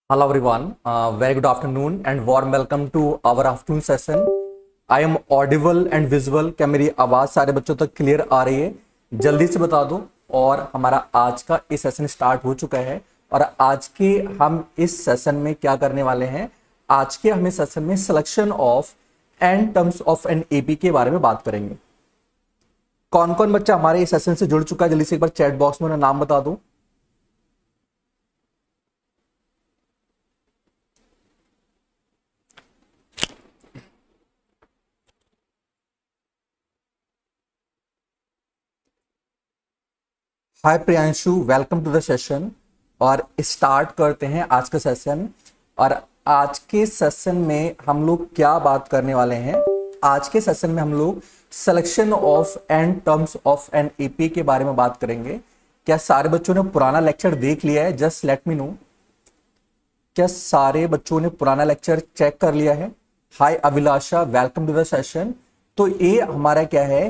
Hello everyone, very good afternoon and warm welcome to our afternoon session. I am audible and visible. क्या मेरी आवाज़ सारे बच्चों तक क्लियर आ रही है? जल्दी से बता दो। और हमारा आज का इस सेशन स्टार्ट हो चुका है और आज के हम इस सेशन में क्या करने वाले हैं? आज के हम इस सेशन में selection of and terms of an AP के बारे में बात करेंगे। कौन कौन बच्चा हमारे इस सेशन से जुड़ चुका है? जल्दी से एक बार चैट बॉक्स में नाम बता दो। Hi Priyanshu, welcome to the session. और स्टार्ट करते हैं आज का सेशन। और आज के सेशन में हम लोग क्या बात करने वाले हैं? आज के सेशन में हम लोग selection of and terms of an AP के बारे में बात करेंगे। क्या सारे बच्चों ने पुराना लेक्चर देख लिया है? Just let me know. क्या सारे बच्चों ने पुराना लेक्चर चेक कर लिया है? हाय अभिलाषा, वेलकम टू द सेशन। तो ये हमारा क्या है?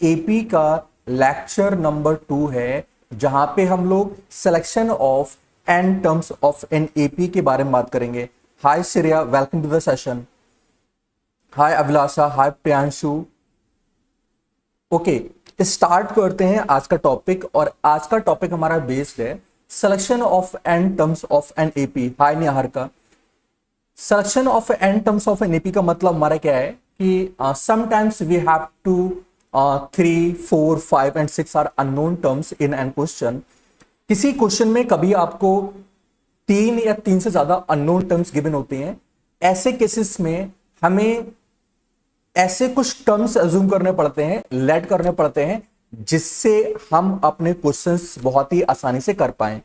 एपी का लेक्चर नंबर 2 है, जहां पे हम लोग selection of and terms of an AP के बारे में बात करेंगे। Hi Shreya, welcome to the session. Hi Abhilasha, hi Priyanshu. Okay, start करते हैं आज का टॉपिक। और आज का टॉपिक हमारा बेस्ड है selection of and terms of an AP. Hi Nihar का। Selection of and terms of an AP का मतलब हमारा क्या है कि sometimes we have to 3, 4, 5 and 6 are unknown terms in an question. किसी क्वेश्चन में कभी आपको 3 या 3 से ज्यादा अननोन टर्म्स गिवन होते हैं। ऐसे केसेस में हमें ऐसे कुछ टर्म्स अज्यूम करने पड़ते हैं, लेट करने पड़ते हैं, जिससे हम अपने क्वेश्चंस बहुत ही आसानी से कर पाए।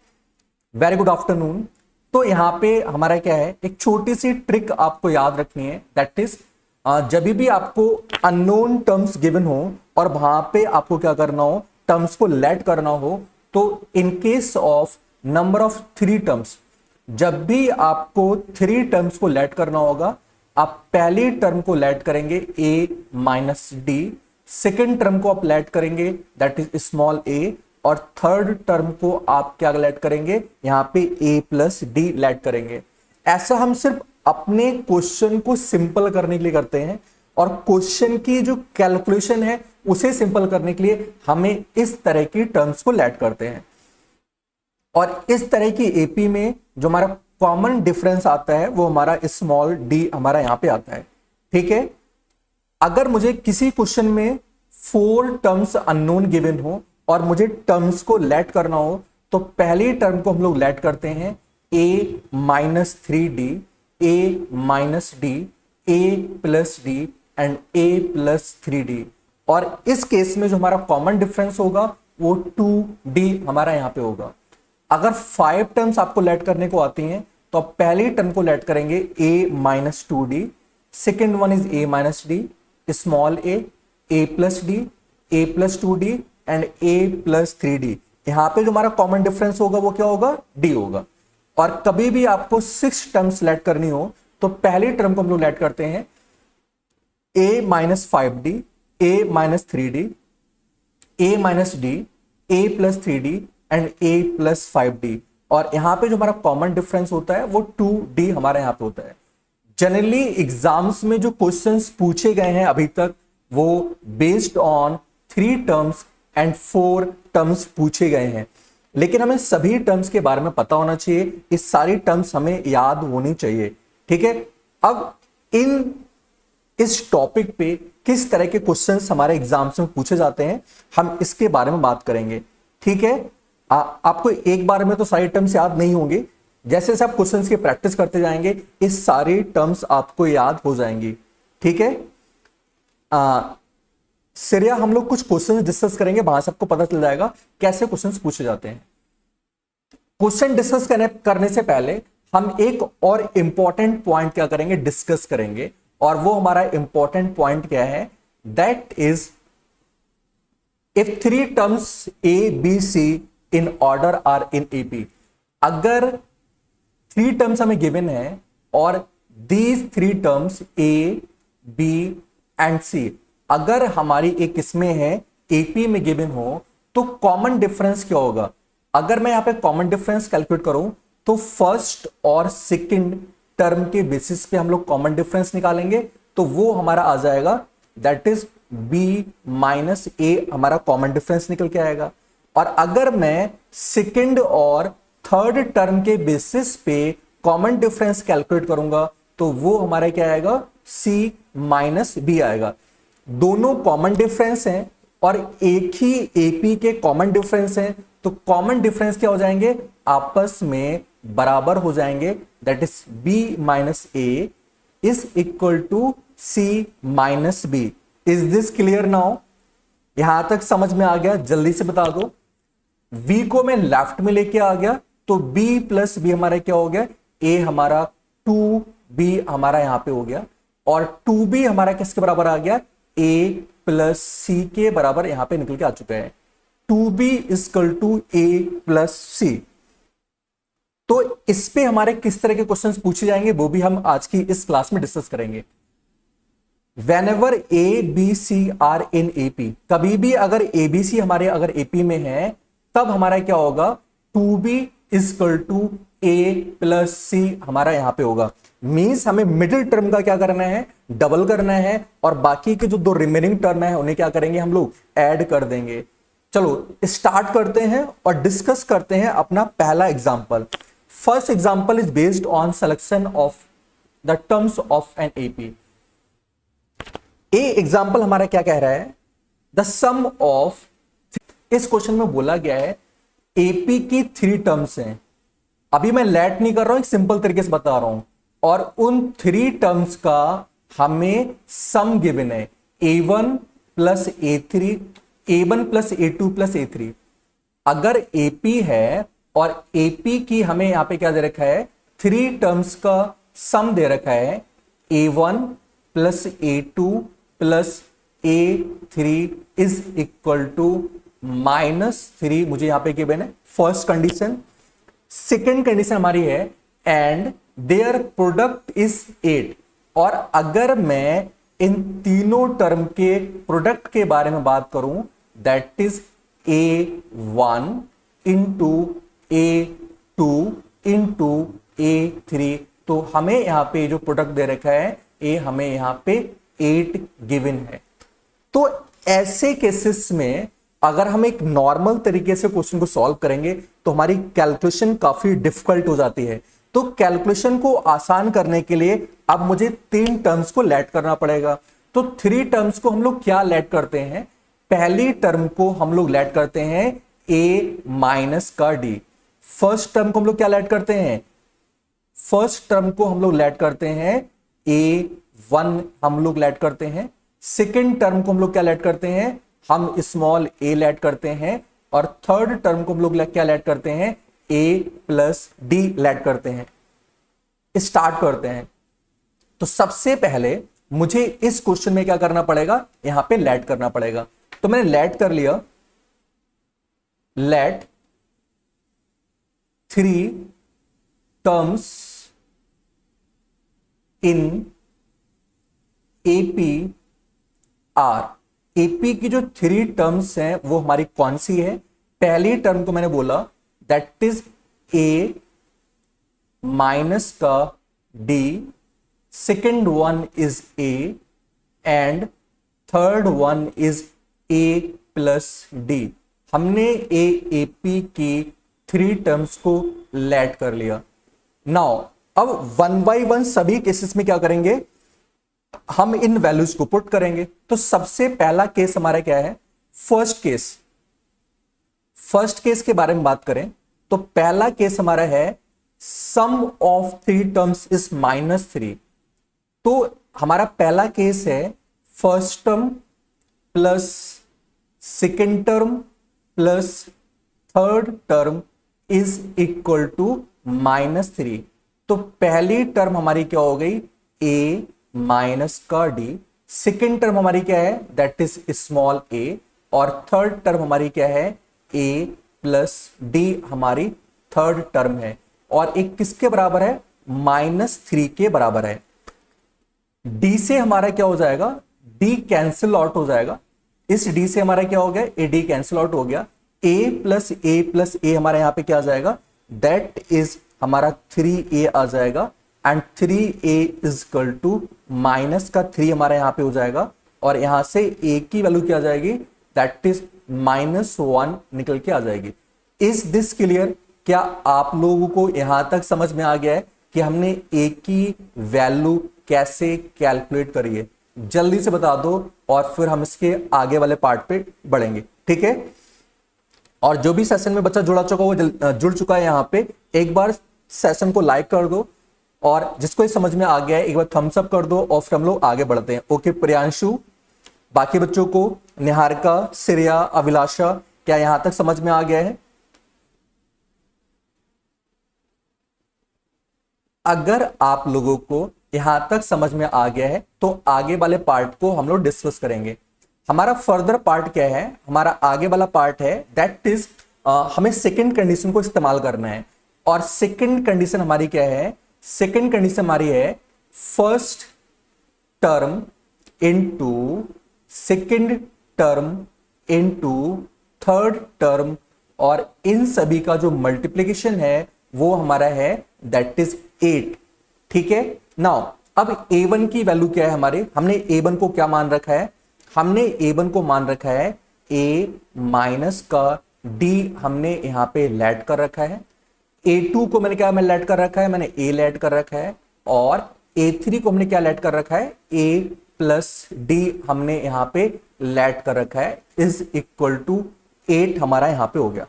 Very good afternoon. तो यहां पे हमारा क्या है, एक छोटी सी ट्रिक आपको याद रखनी है। दैट इज जब भी आपको अननोन टर्म्स गिवन हो और वहां पे आपको क्या करना हो, टर्म्स को लेट करना हो, तो in case of number of 3 terms, जब भी आपको 3 टर्म्स को लेट करना होगा, आप पहली टर्म को लेट करेंगे a minus D, second term को आप लेट करेंगे दैट इज स्मॉल a, और थर्ड टर्म को आप क्या लेट करेंगे, यहां पे a प्लस डी लेट करेंगे। ऐसा हम सिर्फ अपने क्वेश्चन को सिंपल करने के लिए करते हैं, और क्वेश्चन की जो कैलकुलेशन है उसे सिंपल करने के लिए हमें इस तरह की टर्म्स को लेट करते हैं। और इस तरह की एपी में जो हमारा कॉमन डिफरेंस आता है वो हमारा स्मॉल डी हमारा यहां पे आता है। ठीक है, अगर मुझे किसी क्वेश्चन में 4 टर्म्स अननोन गिवन हो और मुझे टर्म्स को लेट करना हो, तो पहली टर्म को हम लोग लेट करते हैं a minus 3d, a minus D, a plus D and a plus 3d। और इस केस में जो हमारा कॉमन डिफरेंस होगा वो 2d हमारा यहां पे होगा। अगर 5 टर्म्स आपको लेट करने को आती हैं, तो आप पहली टर्म को लेट करेंगे a minus 2d, second one is a minus D, small a plus D, a plus 2d and a plus 3d। यहां पे जो हमारा कॉमन डिफरेंस होगा वो क्या होगा, d होगा। और कभी भी आपको 6 टर्म्स लेट करनी हो, तो पहली टर्म को हम लोग लेट करते हैं a minus 5d, a minus 3d, a minus D, a plus 3d and a plus 5d। और यहां पे जो हमारा कॉमन डिफरेंस होता है वो 2d हमारे यहां पे होता है। जनरली एग्जाम्स में जो क्वेश्चंस पूछे गए हैं अभी तक, वो based on 3 terms and 4 terms पूछे गए हैं, लेकिन हमें सभी टर्म्स के बारे में पता होना चाहिए। इस सारी टर्म्स हमें याद होनी चाहिए। ठीक है, अब इस टॉपिक पे किस तरह के क्वेश्चंस हमारे एग्जाम्स में पूछे जाते हैं, हम इसके बारे में बात करेंगे। ठीक है, आपको एक बार में तो सारी टर्म्स याद नहीं होंगे। जैसे जैसे आप क्वेश्चंस की प्रैक्टिस करते जाएंगे, इस सारी टर्म्स आपको याद हो जाएंगी। ठीक है, श्रेया, हम लोग कुछ क्वेश्चंस डिस्कस करेंगे, वहां से आपको पता चल जाएगा कैसे क्वेश्चंस पूछे जाते हैं। क्वेश्चन डिस्कस करने से पहले हम एक और इंपॉर्टेंट पॉइंट क्या करेंगे, डिस्कस करेंगे। और वो हमारा इंपॉर्टेंट पॉइंट क्या है, that is if 3 terms a b c in order are in AP. अगर 3 टर्म्स हमें गिवन है और these 3 terms a b and c अगर हमारी एक इसमें है एपी में गिवन हो, तो कॉमन डिफरेंस क्या होगा? अगर मैं यहां पे कॉमन डिफरेंस कैलकुलेट करूं, तो फर्स्ट और सेकंड टर्म के बेसिस पे हम लोग कॉमन डिफरेंस निकालेंगे, तो वो हमारा आ जाएगा दैट इज b माइनस ए, हमारा कॉमन डिफरेंस निकल के आएगा। और अगर मैं सेकंड और थर्ड टर्म के बेसिस पे कॉमन डिफरेंस कैलकुलेट करूंगा तो वो हमारा क्या आएगा, c माइनस बी आएगा। दोनों कॉमन डिफरेंस हैं और एक ही एपी के कॉमन डिफरेंस हैं, तो कॉमन डिफरेंस क्या हो जाएंगे, आपस में बराबर हो जाएंगे, that is b minus A is equal to c minus B. Is this clear now? यहां तक समझ में आ गया? जल्दी से बता दो। v को मैं लेफ्ट में लेके आ गया तो b प्लस बी हमारा क्या हो गया, a हमारा 2b हमारा यहां पे हो गया, और 2b हमारा किसके बराबर आ गया, a प्लस c के बराबर यहां पे निकल के आ चुके हैं। 2b equal to a plus c। तो इस पे हमारे किस तरह के क्वेश्चंस पूछे जाएंगे वो भी हम आज की इस क्लास में डिस्कस करेंगे। Whenever A, B, C are in AP, कभी भी अगर ABC हमारे अगर AP में है तब हमारा क्या होगा, 2B equal to A plus C हमारा यहां पे होगा। मींस हमें मिडिल टर्म का क्या करना है, डबल करना है, और बाकी के जो दो रिमेनिंग टर्म है उन्हें क्या करेंगे, हम लोग ऐड कर देंगे। चलो स्टार्ट करते हैं और डिस्कस करते हैं अपना पहला example. First example is based on selection of the terms of an AP. A example हमारा क्या कह रहा है, द सम ऑफ, इस क्वेश्चन में बोला गया है एपी की 3 टर्म्स हैं। अभी मैं लेट नहीं कर रहा हूं, एक सिंपल तरीके से बता रहा हूं, और उन 3 टर्म्स का हमें सम गिवन है, a1 plus a3, a1 plus a2 plus a3। अगर एपी है और एपी की हमें यहां पे क्या दे रखा है, 3 टर्म्स का सम दे रखा है, a1 plus a2 plus a3 is equal to -3, मुझे यहां पे गिवन है फर्स्ट कंडीशन। सेकेंड कंडीशन हमारी है एंड देयर प्रोडक्ट इज 8, और अगर मैं इन तीनों टर्म के प्रोडक्ट के बारे में बात करूं that is a1 into a2 into a3, तो हमें यहां पे जो प्रोडक्ट दे रखा है ए हमें यहां पे 8 गिवन है। तो ऐसे केसेस में अगर हम एक नॉर्मल तरीके से क्वेश्चन को सॉल्व करेंगे तो हमारी कैलकुलेशन काफी डिफिकल्ट हो जाती है। तो कैलकुलेशन को आसान करने के लिए अब मुझे 3 टर्म्स को लेट करना पड़ेगा। तो 3 टर्म्स को हम लोग क्या लेट करते हैं, पहली टर्म को हम लोग लेट करते हैं a माइनस का d। फर्स्ट टर्म को हम लोग क्या लेट करते हैं, फर्स्ट टर्म को हम लोग लेट करते हैं a1 हम लोग लेट करते हैं। सेकेंड टर्म को हम लोग क्या लेट करते हैं, हम स्मॉल a लेट करते हैं, और थर्ड टर्म को हम लोग क्या लेट करते हैं, a प्लस d लेट करते हैं। स्टार्ट करते हैं। तो सबसे पहले मुझे इस क्वेश्चन में क्या करना पड़ेगा, यहां पे लेट करना पड़ेगा। तो मैंने लेट कर लिया, let 3 terms in AP are. AP की जो 3 टर्म्स हैं वो हमारी कौन सी है, पहली टर्म को मैंने बोला दैट इज ए माइनस का D, second one is a, and third one is a plus D. हमने एपी की 3 टर्म्स को लेट कर लिया। नाउ अब 1 बाय 1 सभी केसेस में क्या करेंगे, हम इन वैल्यूज को पुट करेंगे। तो सबसे पहला केस हमारा क्या है, फर्स्ट केस। फर्स्ट केस के बारे में बात करें तो पहला केस हमारा है सम ऑफ 3 टर्म्स इज -3। तो हमारा पहला केस है first term plus second term plus third term is equal to -3। तो पहली टर्म हमारी क्या हो गई, a माइनस का d, सेकेंड टर्म हमारी क्या है दैट इज स्मॉल a, और थर्ड टर्म हमारी क्या है a प्लस d हमारी थर्ड टर्म है, और एक किसके बराबर है, -3 के बराबर है। d से हमारा क्या हो जाएगा, d कैंसिल आउट हो जाएगा। इस d से हमारा क्या हो गया, a d कैंसिल आउट हो गया। a प्लस a हमारे यहां पे क्या आ जाएगा, दैट इज हमारा 3a आ जाएगा and 3a is equal to minus का 3 हमारा यहां पे हो जाएगा और यहां से a की वैल्यू क्या आ जाएगी, दैट इज -1 निकल के आ जाएगी। Is this clear? क्या आप लोगों को यहां तक समझ में आ गया है कि हमने a की वैल्यू कैसे कैलकुलेट करी है? जल्दी से बता दो और फिर हम इसके आगे वाले पार्ट पे बढ़ेंगे, ठीक है। और जो भी सेशन में बच्चा जुड़ा चुका वो जुड़ चुका है यहां पे, एक बार सेशन को लाइक कर दो और जिसको समझ में आ गया है एक बार थम्स अप कर दो और फिर हम लोग आगे बढ़ते हैं। ओके प्रियांशु, बाकी बच्चों को, निहारिका, श्रेया, अभिलाषा, क्या यहां तक समझ में आ गया है? अगर आप लोगों को यहां तक समझ में आ गया है तो आगे वाले पार्ट को हम लोग डिस्कस करेंगे। हमारा फर्दर पार्ट क्या है, हमारा आगे वाला पार्ट है दैट इज हमें सेकंड कंडीशन को इस्तेमाल करना है। और सेकंड कंडीशन हमारी क्या है? सेकंड कंडीशन हमारी है first term into second term into third term, और इन सभी का जो मल्टीप्लीकेशन है वो हमारा है दैट इज 8, ठीक है। नाउ अब a1 की वैल्यू क्या है हमारे, हमने a1 को क्या मान रखा है? हमने a1 को मान रखा है a माइनस का d, हमने यहां पे लेट कर रखा है। a2 को मैंने क्या लेट कर रखा है? मैंने a लेट कर रखा है। और a3 को हमने क्या लेट कर रखा है? a प्लस d हमने यहां पे लेट कर रखा है, इज इक्वल टू 8 हमारा यहां पे हो गया।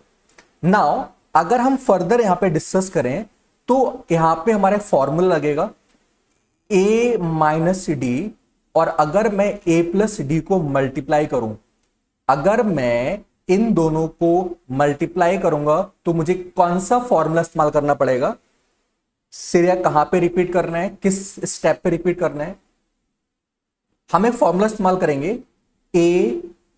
नाउ अगर हम फर्दर यहां पे डिस्कस करें तो यहां पे हमारा फॉर्मूला लगेगा a माइनस डी, और अगर मैं a प्लस डी को मल्टीप्लाई करूं, अगर मैं इन दोनों को मल्टीप्लाई करूंगा तो मुझे कौन सा फॉर्मूला इस्तेमाल करना पड़ेगा? श्रेया कहां पे रिपीट करना है, किस स्टेप पे रिपीट करना है? हम एक फॉर्मूला इस्तेमाल करेंगे a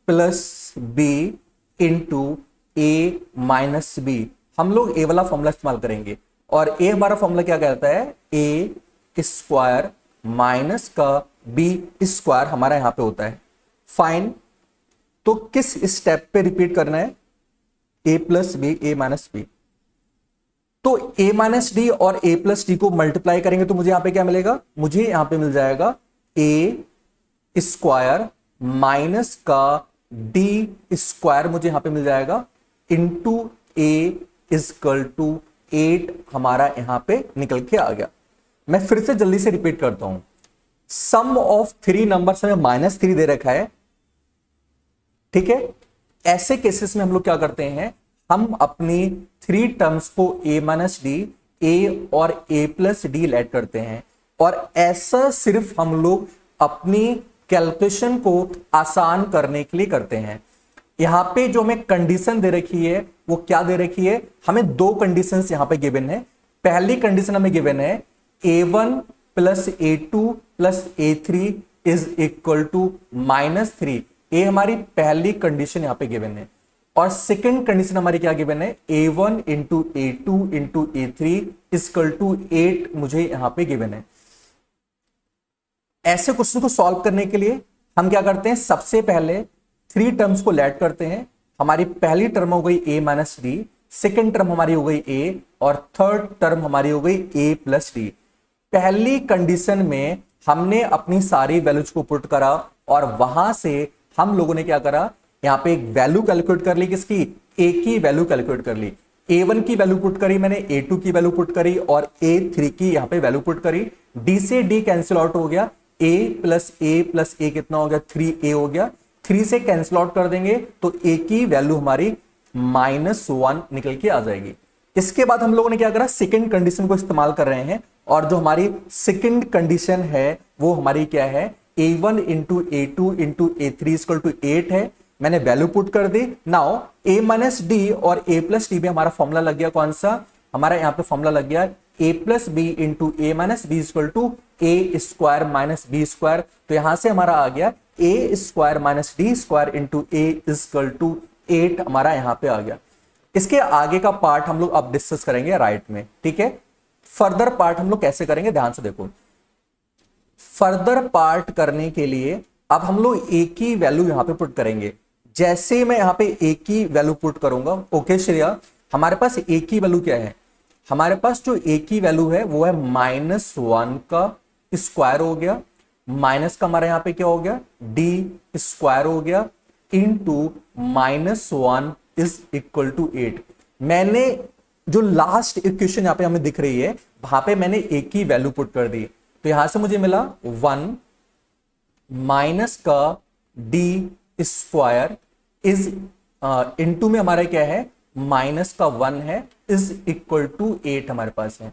plus B into a minus B. हम लोग a वाला फॉर्मूला इस्तेमाल करेंगे और a हमारा फॉर्मूला क्या कहता है? a स्क्वायर माइनस का b स्क्वायर हमारा यहां पे होता है। फाइन, तो किस स्टेप पे रिपीट करना है? a plus B, a minus B. तो a माइनस डी और a प्लस डी को मल्टीप्लाई करेंगे तो मुझे यहां पे क्या मिलेगा? मुझे यहां पे मिल जाएगा a स्क्वायर माइनस का d स्क्वायर, मुझे यहां पे मिल जाएगा इंटू a इजकल टू 8 हमारा यहां पे निकल के आ गया। मैं फिर से जल्दी से रिपीट करता हूं, सम ऑफ 3 नंबर्स में -3 दे रखा है, ठीक है। ऐसे केसेस में हम लोग क्या करते हैं, हम अपनी 3 टर्म्स को a माइनस डी, a और a प्लस डी लेट करते हैं, और ऐसा सिर्फ हम लोग अपनी कैलकुलेशन को आसान करने के लिए करते हैं। यहां पे जो हमें कंडीशन दे रखी है वो क्या दे रखी है? हमें 2 कंडीशंस यहां पे गिवन है। पहली कंडीशन हमें गिवन है a1 plus a2 plus a3 is equal to -3। ये हमारी पहली कंडीशन यहां पे गिवन है। और सेकंड कंडीशन हमारी क्या गिवन है? a1 into a2 into a3 is equal to 8 मुझे यहां पे गिवन है। ऐसे क्वेश्चन को सॉल्व करने के लिए हम क्या करते हैं? सबसे पहले 3 टर्म्स को लेट करते हैं। हमारी पहली टर्म हो गई a minus D, second term हमारी हो गई a, और थर्ड टर्म हमारी हो गई a प्लस डी। पहली कंडीशन में हमने अपनी सारी वैल्यूज को पुट करा और वहां से हम लोगों ने क्या करा? यहां पे एक वैल्यू कैलकुलेट कर ली, किसकी? a की वैल्यू कैलकुलेट कर ली। a1 की वैल्यू पुट करी मैंने, a2 की वैल्यू पुट करी और a3 की यहां पे वैल्यू पुट करी। d से d कैंसिल आउट हो गया, a प्लस a कितना हो गया? 3a हो गया। 3 से कैंसिल आउट कर देंगे तो a की वैल्यू हमारी -1 निकल के आ जाएगी। इसके बाद हम लोगों ने क्या करा? सेकंड कंडीशन को इस्तेमाल कर रहे हैं, और जो हमारी सेकंड कंडीशन है वो हमारी क्या है? a1 into a2 into a3 equal to 8 है। मैंने वैल्यू पुट कर दी। नाउ a माइनस डी और a प्लस डी में हमारा फॉर्मूला लग गया, कौन सा? हमारा यहां पे फॉर्मूला लग गया a plus B into a minus B equal to a square minus B square. तो यहां से हमारा आ गया a square minus D square into a equal to 8 हमारा यहां पे आ गया। इसके आगे का पार्ट हम लोग अब डिस्कस करेंगे राइट में, ठीक है। फर्दर पार्ट हम लोग कैसे करेंगे, ध्यान से देखो। फर्दर पार्ट करने के लिए अब हम लोग a की वैल्यू यहां पे पुट करेंगे। जैसे मैं यहां पे a की वैल्यू पुट करूंगा, ओके श्रेया, हमारे पास a की वैल्यू क्या है? हमारे पास जो ए की वैल्यू है वो है -1 का स्क्वायर हो गया, माइनस का हमारा यहां पे क्या हो गया, डी स्क्वायर हो गया, इंटू -1 इज इक्वल टू 8। मैंने जो लास्ट इक्वेशन यहां पे हमें दिख रही है वहां पे मैंने ए की वैल्यू पुट कर दी, तो यहां से मुझे मिला 1 माइनस का डी स्क्वायर इज इनटू में हमारा क्या है, माइनस का 1 है, इज इक्वल टू 8 हमारे पास है।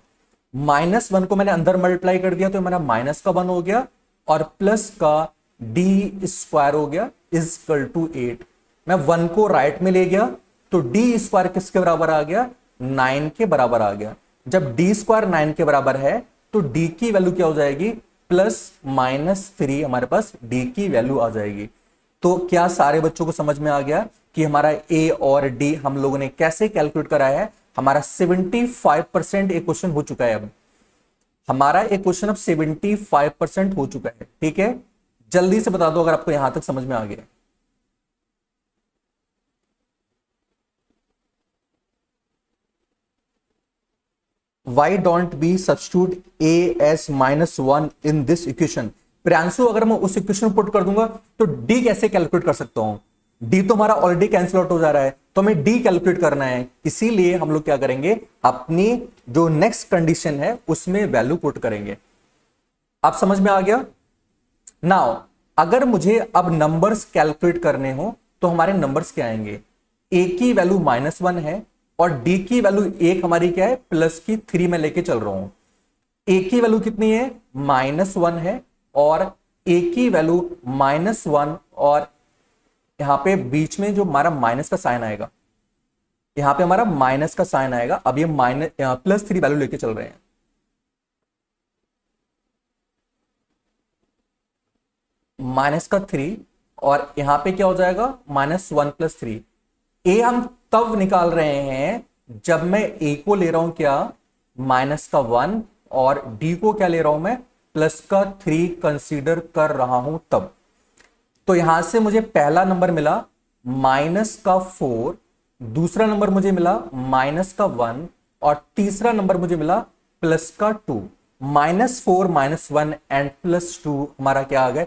-1 को मैंने अंदर मल्टीप्लाई कर दिया तो हमारा माइनस का 1 हो गया और प्लस का डी स्क्वायर हो गया इज इक्वल टू 8। मैं 1 को राइट में ले गया तो डी स्क्वायर किसके बराबर आ गया, 9 के बराबर आ गया। जब डी स्क्वायर 9 के बराबर है तो डी की वैल्यू क्या हो जाएगी, +-3 हमारे पास डी की वैल्यू आ जाएगी। तो क्या सारे बच्चों को समझ में आ गया कि हमारा ए और डी हम लोगों ने कैसे कैलकुलेट करा है। हमारा 75% एक क्वेश्चन हो चुका है। अब हमारा एक क्वेश्चन अब 75% हो चुका है। ठीक है, जल्दी से बता दो अगर आपको यहां तक समझ में आ गया। Why don't we substitute a as -1 in this equation? Priyanshu, अगर मैं उस इक्वेशन पुट कर दूंगा तो d कैसे कैलकुलेट कर सकता हूं, d तो हमारा ऑलरेडी कैंसिल आउट हो जा रहा है, तो हमें d कैलकुलेट करना है। इसीलिए हम लोग क्या करेंगे, अपनी जो नेक्स्ट कंडीशन है उसमें वैल्यू पुट करेंगे। आप समझ में आ गया। नाउ अगर मुझे अब नंबर्स कैलकुलेट करने हो तो हमारे नंबर्स क्या आएंगे, a की वैल्यू -1 है और d की वैल्यू 1 हमारी क्या है, +3 में लेके चल रहा हूं। a की वैल्यू कितनी है, -1 है और a की वैल्यू -1 और यहां पे बीच में जो हमारा माइनस का साइन आएगा, यहां पे हमारा माइनस का साइन आएगा। अब ये +3 वैल्यू लेके चल रहे हैं। -3 और यहां पे क्या हो जाएगा, -1 + 3। ए हम तब निकाल रहे हैं जब मैं ए को ले रहा हूं क्या, -1 और डी को क्या ले रहा हूं मैं, +3 कंसीडर कर रहा हूं तब। तो यहां से मुझे पहला नंबर मिला -4, दूसरा नंबर मुझे मिला -1 और तीसरा नंबर मुझे मिला +2। -4 -1 एंड +2 हमारा क्या आ गया,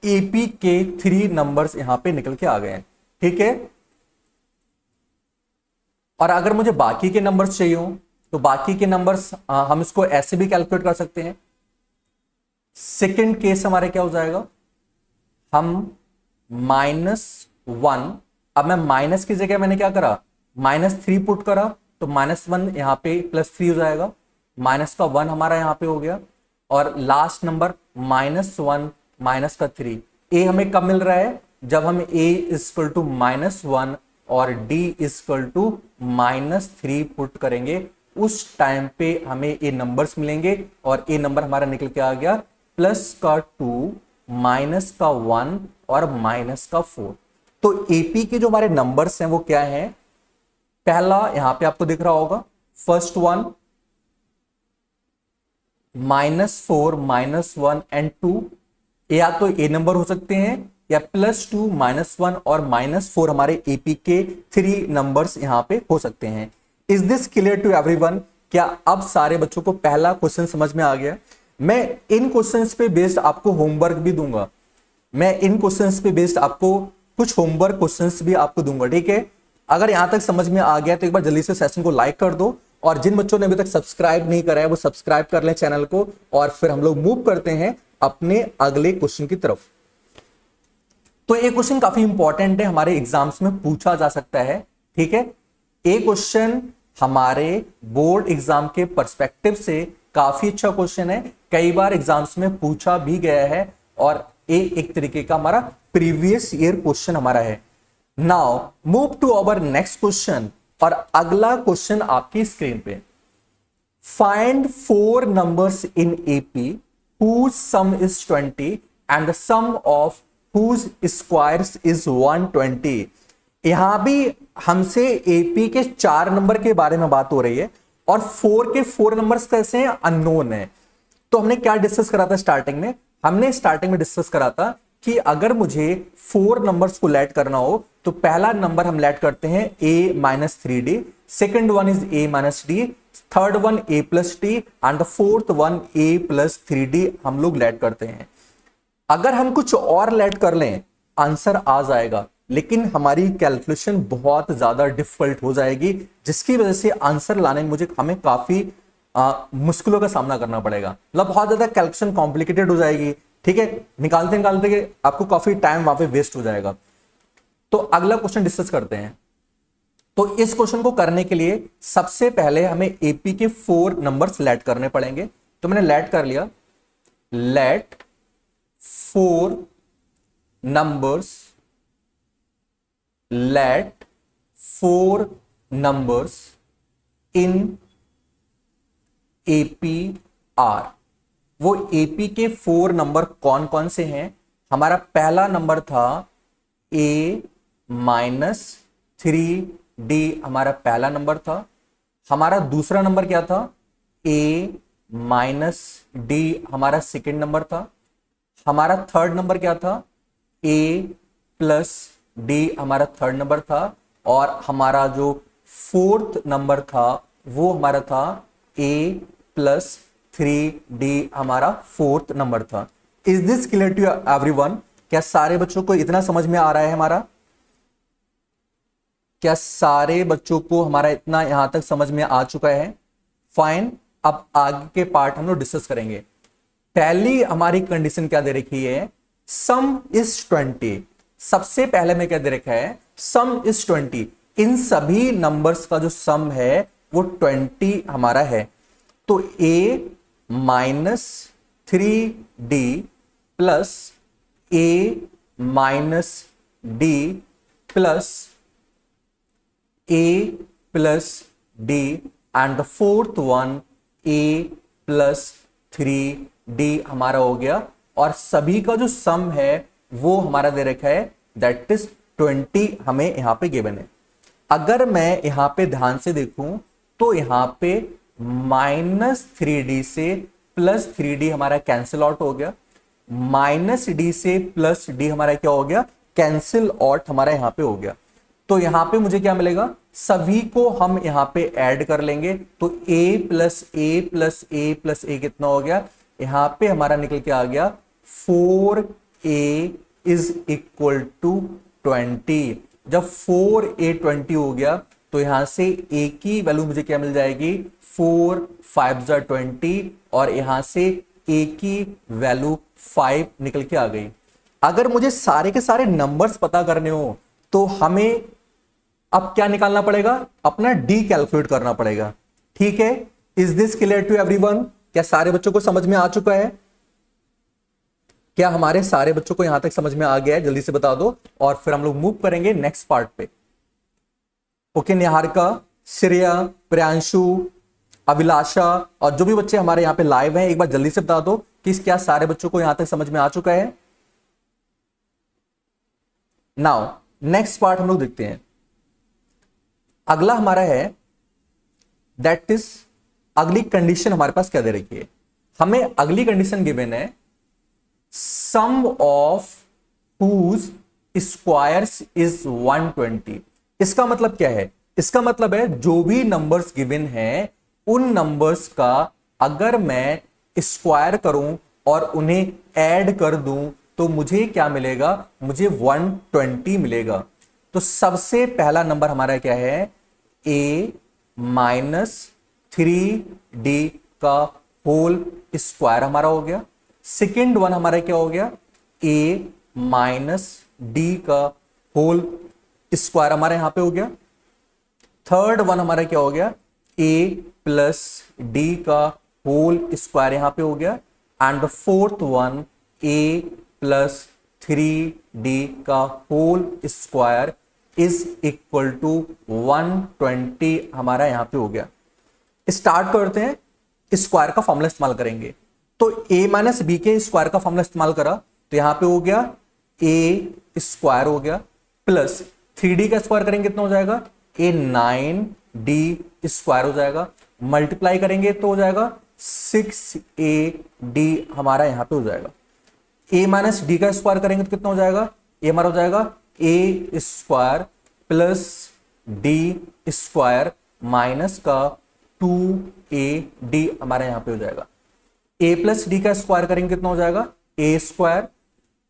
एपी के 3 नंबर्स यहां पे निकल के आ गए हैं। ठीक है, और अगर मुझे बाकी के नंबर्स चाहिए हो तो बाकी के नंबर्स हम इसको ऐसे भी कैलकुलेट कर सकते हैं। सेकंड केस हमारे क्या हो जाएगा, हम -1, अब मैं माइनस की जगह मैंने क्या करा, -3 पुट करा तो -1 यहां पे +3 हो जाएगा, माइनस का 1 हमारा यहां पे हो गया और लास्ट नंबर -1 -3। ए हमें कब मिल रहा है, जब हम a = -1 और d = -3 पुट करेंगे, उस टाइम पे हमें ये नंबर्स मिलेंगे और ये नंबर हमारा निकल के आ गया +2 -1 और -4। तो एपी के जो हमारे नंबर्स हैं वो क्या हैं, पहला यहां पे आपको दिख रहा होगा, फर्स्ट वन -4 -1 एंड 2, या तो ए नंबर हो सकते हैं या +2 -1 और -4 हमारे एपी के 3 नंबर्स यहां पे हो सकते हैं। Is this clear to everyone? क्या अब सारे बच्चों को पहला क्वेश्चन समझ में आ गया? मैं इन क्वेश्चंस पे बेस्ड आपको होमवर्क भी दूंगा, मैं इन क्वेश्चंस पे बेस्ड आपको कुछ होमवर्क क्वेश्चंस भी आपको दूंगा। ठीक है, अगर यहां तक समझ में आ गया तो एक बार जल्दी से सेशन को लाइक कर दो और जिन बच्चों ने अभी तक सब्सक्राइब नहीं करा है वो सब्सक्राइब कर लें चैनल को, और फिर हम लोग मूव करते हैं अपने अगले क्वेश्चन की तरफ। तो ये क्वेश्चन काफी इंपॉर्टेंट है, हमारे एग्जाम्स में पूछा जा सकता है। ठीक है, ये क्वेश्चन हमारे बोर्ड एग्जाम के पर्सपेक्टिव से काफी अच्छा क्वेश्चन है, कई बार एग्जाम्स में पूछा भी गया है और ये एक तरीके का हमारा प्रीवियस ईयर क्वेश्चन हमारा है। Now move to our next question, और अगला क्वेश्चन आपकी स्क्रीन पे, find 4 numbers in AP whose sum is 20 and the sum of whose squares is 120। यहां भी हमसे एपी के 4 नंबर के बारे में बात हो रही है और 4 के 4 नंबर्स कैसे हैं, अननोन है। तो हमने क्या डिस्कस करा था स्टार्टिंग में, हमने स्टार्टिंग में डिस्कस करा था कि अगर मुझे 4 नंबर्स को लेट करना हो तो पहला नंबर हम लेट करते हैं a - 3d, second one is a - d, third one a plus T and the fourth one a plus 3d हम लोग लेट करते हैं। अगर हम कुछ और लेट कर लें आंसर आ जाएगा, लेकिन हमारी कैलकुलेशन बहुत ज्यादा डिफिकल्ट हो जाएगी, जिसकी वजह से आंसर लाने में हमें काफी मुश्किलों का सामना करना पड़ेगा। मतलब बहुत ज्यादा कैलकुलेशन कॉम्प्लिकेटेड हो जाएगी, ठीक है, निकालते निकालते आपको काफी टाइम वहां पे वेस्ट हो जाएगा। तो अगला क्वेश्चन डिस्कस करते हैं। तो इस क्वेश्चन को करने के लिए सबसे पहले हमें एपी के 4 नंबर्स लेट करने पड़ेंगे। तो मैंने लेट कर लिया, late 4 numbers, let 4 numbers in APR। वो AP के 4 नंबर कौन कौन से हैं? हमारा पहला नंबर था A माइनस 3D, हमारा पहला नंबर था। हमारा दूसरा नंबर क्या था? A माइनस D, हमारा सेकेंड नंबर था। हमारा थर्ड नंबर क्या था? A प्लस डी, हमारा थर्ड नंबर था। और हमारा जो फोर्थ नंबर था वो हमारा था A प्लस 3D, हमारा फोर्थ नंबर था। Is this clear to everyone? क्या सारे बच्चों को इतना समझ में आ रहा है हमारा? क्या सारे बच्चों को हमारा इतना यहां तक समझ में आ चुका है? फाइन, अब आगे के पार्ट हम लोग डिस्कस करेंगे। पहली हमारी कंडीशन क्या दे रखी है? सम इज 20। सबसे पहले में क्या दे रखा है? सम इज 20। इन सभी नंबर्स का जो सम है वो 20 हमारा है। तो a minus 3d plus a minus d plus a plus d and the fourth one a plus 3d हमारा हो गया। और सभी का जो सम है वो हमारा दे रखा है, दैट इज 20 हमें यहां पे गिवन है। अगर मैं यहां पे ध्यान से देखूं तो यहां पे माइनस 3d से प्लस 3d हमारा कैंसिल आउट हो गया, माइनस डी से प्लस डी हमारा क्या हो गया? कैंसिल आउट हमारा यहां पे हो गया। तो यहां पे मुझे क्या मिलेगा? सभी को हम यहां पे ऐड कर लेंगे। तो a plus a plus a plus a कितना हो गया? यहां पे हमारा निकल के आ गया 4a इज इक्वल टू 20। जब 4a 20 हो गया तो यहां से a की वैल्यू मुझे क्या मिल जाएगी? 4 5 जा 20, और यहां से a की वैल्यू 5 निकल के आ गई। अगर मुझे सारे के सारे नंबर्स पता करने हो तो हमें अब क्या निकालना पड़ेगा? अपना d कैलकुलेट करना पड़ेगा। ठीक है, is this clear to everyone? क्या सारे बच्चों को समझ में आ चुका है? क्या हमारे सारे बच्चों को यहां तक समझ में आ गया है? जल्दी से बता दो और फिर हम लोग मूव करेंगे नेक्स्ट पार्ट पे। ओके, निहारिका, श्रेया, प्रियांशु, अभिलाषा और जो भी बच्चे हमारे यहाँ पे लाइव हैं, एक बार जल्दी से बता दो कि क्या सारे बच्चों को यहां तक समझ में आ चुका है? नाउ नेक्स्ट पार्ट हम लोग देखते हैं। अगला हमारा है, दैट इज अगली कंडीशन हमारे पास क्या दे रखी है? हमें अगली कंडीशन गिवन है, सम ऑफ हुज स्क्वायर्स इज 120। इसका मतलब क्या है? इसका मतलब है जो भी नंबर्स गिवन हैं उन नंबर्स का अगर मैं स्क्वायर करूं और उन्हें ऐड कर दूं तो मुझे क्या मिलेगा? मुझे 120 मिलेगा। तो सबसे पहला नंबर हमारा क्या है? a माइनस 3d का होल स्क्वायर हमारा हो गया। सेकेंड वन हमारा क्या हो गया? a माइनस डी का होल स्क्वायर हमारा यहां पे हो गया। थर्ड वन हमारा क्या हो गया? a प्लस डी का होल स्क्वायर यहां पे हो गया। And the fourth one a plus 3d का whole square is equal to 120 हमारा यहां पे हो गया। स्टार्ट करते हैं, स्क्वायर का फॉर्मूला इस्तेमाल करेंगे। तो a माइनस बी के स्क्वायर का फॉर्मूला इस्तेमाल करा तो यहां पे हो गया a स्क्वायर हो गया, प्लस 3d का स्क्वायर करेंगे कितना हो जाएगा? a 9d स्क्वायर हो जाएगा, मल्टीप्लाई करेंगे तो हो जाएगा 6ad हमारा यहां पे हो जाएगा। a माइनस डी का स्क्वायर करेंगे तो कितना हो जाएगा? ये हमारा हो जाएगा a square plus D square minus का 2AD हमारे यहां पे हो जाएगा। a प्लस डी का स्क्वायर करेंगे कितना हो जाएगा, a square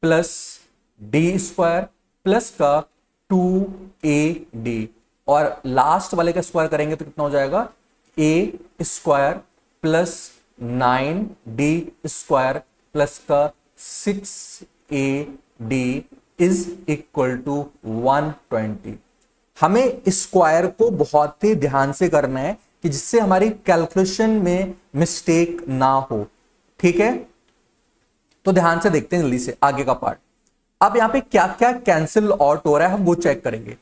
plus D square plus का 2AD, और लास्ट वाले का स्क्वायर करेंगे तो कितना हो जाएगा, a square plus 9d square plus का 6AD इज इक्वल टू 120। हमें स्क्वायर को बहुत ही ध्यान से करना है कि जिससे हमारी कैलकुलेशन में मिस्टेक ना हो, ठीक है। तो ध्यान से देखते हैं जल्दी से आगे का पार्ट। अब यहां पे क्या क्या कैंसिल आउट हो रहा है हम वो चेक करेंगे।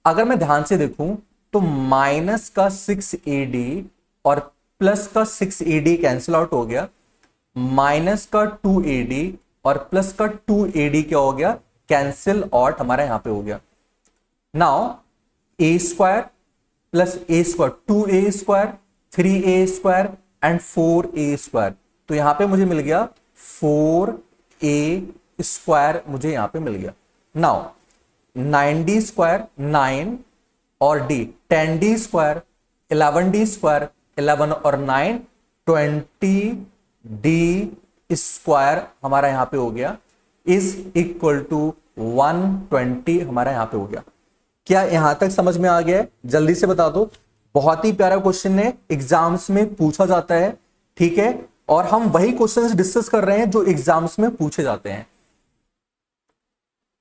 अगर मैं ध्यान से देखूं तो माइनस का 6AD और प्लस का 6AD कैंसिल आउट हो गया, माइनस का 2AD और प्लस का 2AD क्या हो गया, कैंसिल आउट हमारा यहां पे हो गया। Now a square plus a square 2a square 3a square and 4a square, तो यहां पे मुझे मिल गया 4a स्क्वायर मुझे यहां पे मिल गया। नाउ 9d स्क्वायर 9 और d 10d square 11d square 11 और 9 20d स्क्वायर हमारा यहां पे हो गया इज इक्वल टू 120 हमारा यहां पे हो गया। क्या यहां तक समझ में आ गया है? जल्दी से बता दो। बहुत ही प्यारा क्वेश्चन है, एग्जाम्स में पूछा जाता है, ठीक है, और हम वही क्वेश्चंस डिस्कस कर रहे हैं जो एग्जाम्स में पूछे जाते हैं।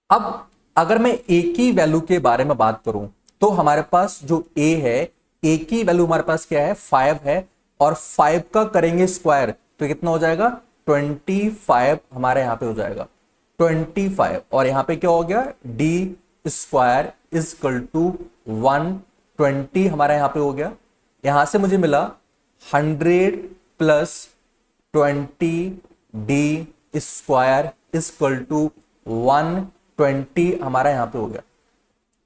अब अगर मैं a की वैल्यू के बारे में बात करूं तो हमारे पास जो a है, a की वैल्यू हमारे पास क्या है, 5 है, और 5 का करेंगे स्क्वायर तो कितना हो जाएगा, 25 हमारे यहां पे हो जाएगा 25, और यहां पे क्या हो गया, d square is equal to 120 हमारा यहां पे हो गया। यहां से मुझे मिला 100 plus 20d square is equal to 120 हमारा यहां पे हो गया।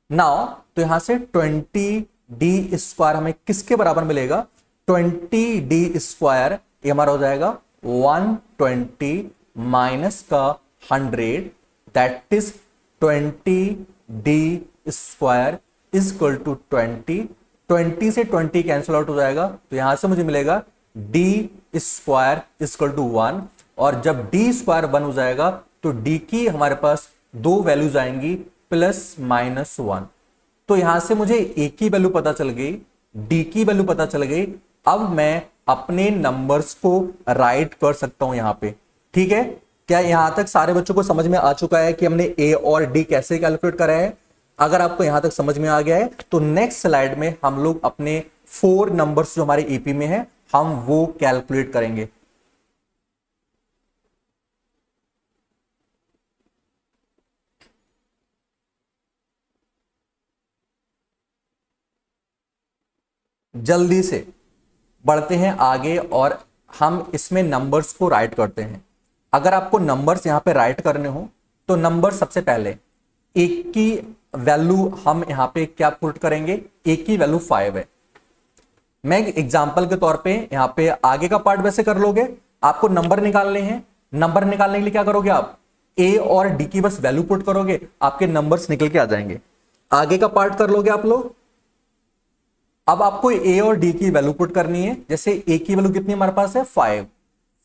नाउ तो यहां से 20d स्क्वायर हमें किसके बराबर मिलेगा, 20d स्क्वायर ये हमारा हो जाएगा 120 माइनस का 100 that is 20d square is equal to 20 से 20 कैंसिल आउट हो जाएगा, तो यहां से मुझे मिलेगा d square is equal to 1, और जब d स्क्वायर 1 हो जाएगा तो d की हमारे पास दो वैल्यूज आएंगी प्लस माइनस 1। तो यहां से मुझे a की वैल्यू पता चल गई, d की वैल्यू पता चल गई। अब मैं अपने नंबर्स को राइट कर सकता हूं यहां पे, ठीक है। क्या यहां तक सारे बच्चों को समझ में आ चुका है कि हमने a और d कैसे कैलकुलेट करा है? अगर आपको यहां तक समझ में आ गया है तो नेक्स्ट स्लाइड में हम लोग अपने 4 नंबर्स जो हमारे एपी में है हम वो कैलकुलेट करेंगे। जल्दी से बढ़ते हैं आगे और हम इसमें नंबर्स को राइट करते हैं। अगर आपको नंबर्स यहां पे राइट करने हो तो नंबर सबसे पहले एक की वैल्यू हम यहां पे क्या पुट करेंगे, एक की वैल्यू 5 है। मैं एग्जांपल के तौर पे यहां पे आगे का पार्ट वैसे कर लोगे, आपको नंबर निकालने हैं। नंबर निकालने के लिए क्या करोगे, आप ए और डी की बस वैल्यू पुट करोगे, आपके नंबर्स निकल के आ जाएंगे। आगे का पार्ट कर लोगे आप लोग। अब आपको ए और डी की वैल्यू पुट करनी है। जैसे ए की वैल्यू कितनी हमारे पास है,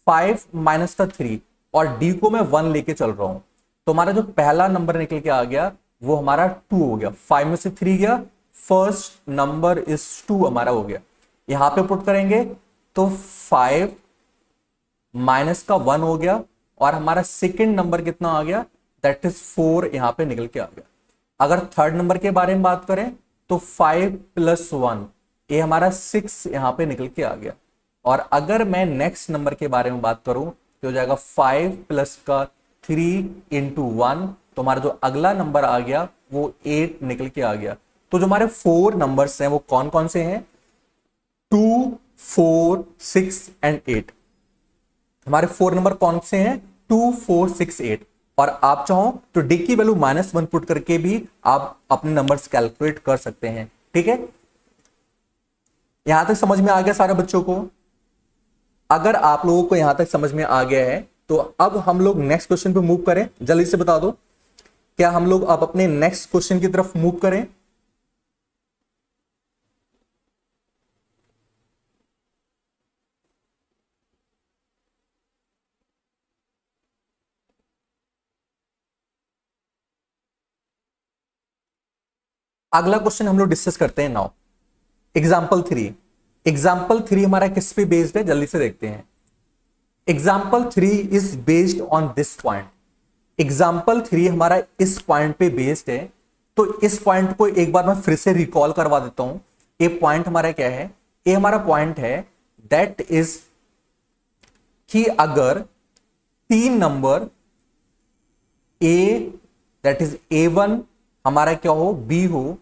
5 माइनस का 3, और डी को मैं 1 लेके चल रहा हूं, तो हमारा जो पहला नंबर निकल के आ गया वो हमारा 2 हो गया। 5 में से 3 गया, फर्स्ट नंबर इज 2 हमारा हो गया। यहां पे पुट करेंगे तो 5 माइनस का 1 हो गया, और हमारा सेकेंड नंबर कितना आ गया, दैट इज 4 यहां पे निकल के आ गया। अगर थर्ड नंबर के बारे में बात करें तो 5 प्लस 1 ये हमारा 6 यहां पे निकल के आ गया। और अगर मैं नेक्स्ट नंबर के बारे में बात करूं तो हो जाएगा 5 प्लस का 3 इंटू 1, तो हमारा जो अगला नंबर आ गया वो 8 निकल के आ गया। तो जो हमारे 4 नंबर्स हैं वो कौन कौन से हैं, 2, 4, 6 एंड 8। हमारे 4 नंबर कौन से हैं, 2, 4, 6, 8। और आप चाहो तो डी की वैल्यू -1 पुट करके भी आप अपने नंबर्स कैलकुलेट कर सकते हैं, ठीक है। यहां तक समझ में आ गया सारे बच्चों को? अगर आप लोगों को यहां तक समझ में आ गया है तो अब हम लोग नेक्स्ट क्वेश्चन पे मूव करें। जल्दी से बता दो, क्या हम लोग अब अपने नेक्स्ट क्वेश्चन की तरफ मूव करें? अगला क्वेश्चन हम लोग डिस्कस करते हैं नाउ। एग्जाम्पल थ्री हमारा किस पे बेस्ड है, जल्दी से देखते हैं। Example three is based on this point. Example three हमारा इस पॉइंट पे बेस्ड है। तो इस पॉइंट को एक बार मैं फिर से रिकॉल करवा देता हूं। ये पॉइंट हमारा क्या है, ये हमारा पॉइंट है दैट इज कि अगर तीन number A that is A1 हमारा क्या हो, बी हो,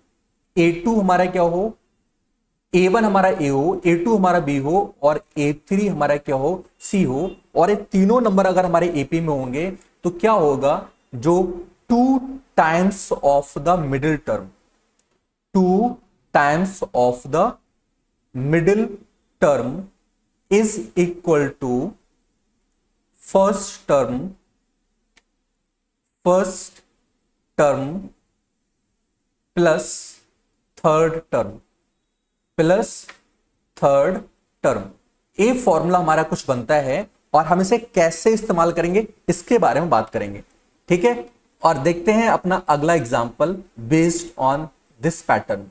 A2 हमारा क्या हो, A1 हमारा ए हो, A2 हमारा बी हो और A3 हमारा क्या हो, सी हो, और ये तीनों नंबर अगर हमारे एपी में होंगे तो क्या होगा, जो 2 times of the middle term, 2 times of the middle term is equal to first term plus third term. ये फॉर्मूला हमारा कुछ बनता है और हम इसे कैसे इस्तेमाल करेंगे इसके बारे में बात करेंगे, ठीक है। और देखते हैं अपना अगला example based on this pattern.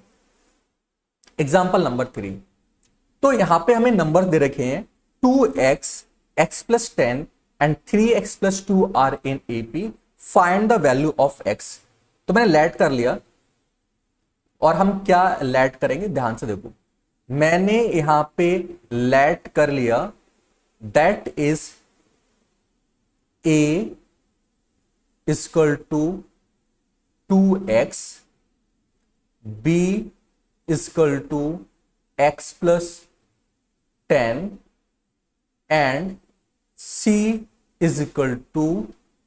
Example number 3। तो यहां पे हमें नंबर दे रखे हैं 2x, x plus 10 and 3x plus 2 are in AP. Find the value of x. तो मैंने लैट कर लिया और हम क्या लैट करेंगे, ध्यान से देखो। मैंने यहां पे लैट कर लिया that is a equal to 2x, b equal to x plus 10 and c is equal to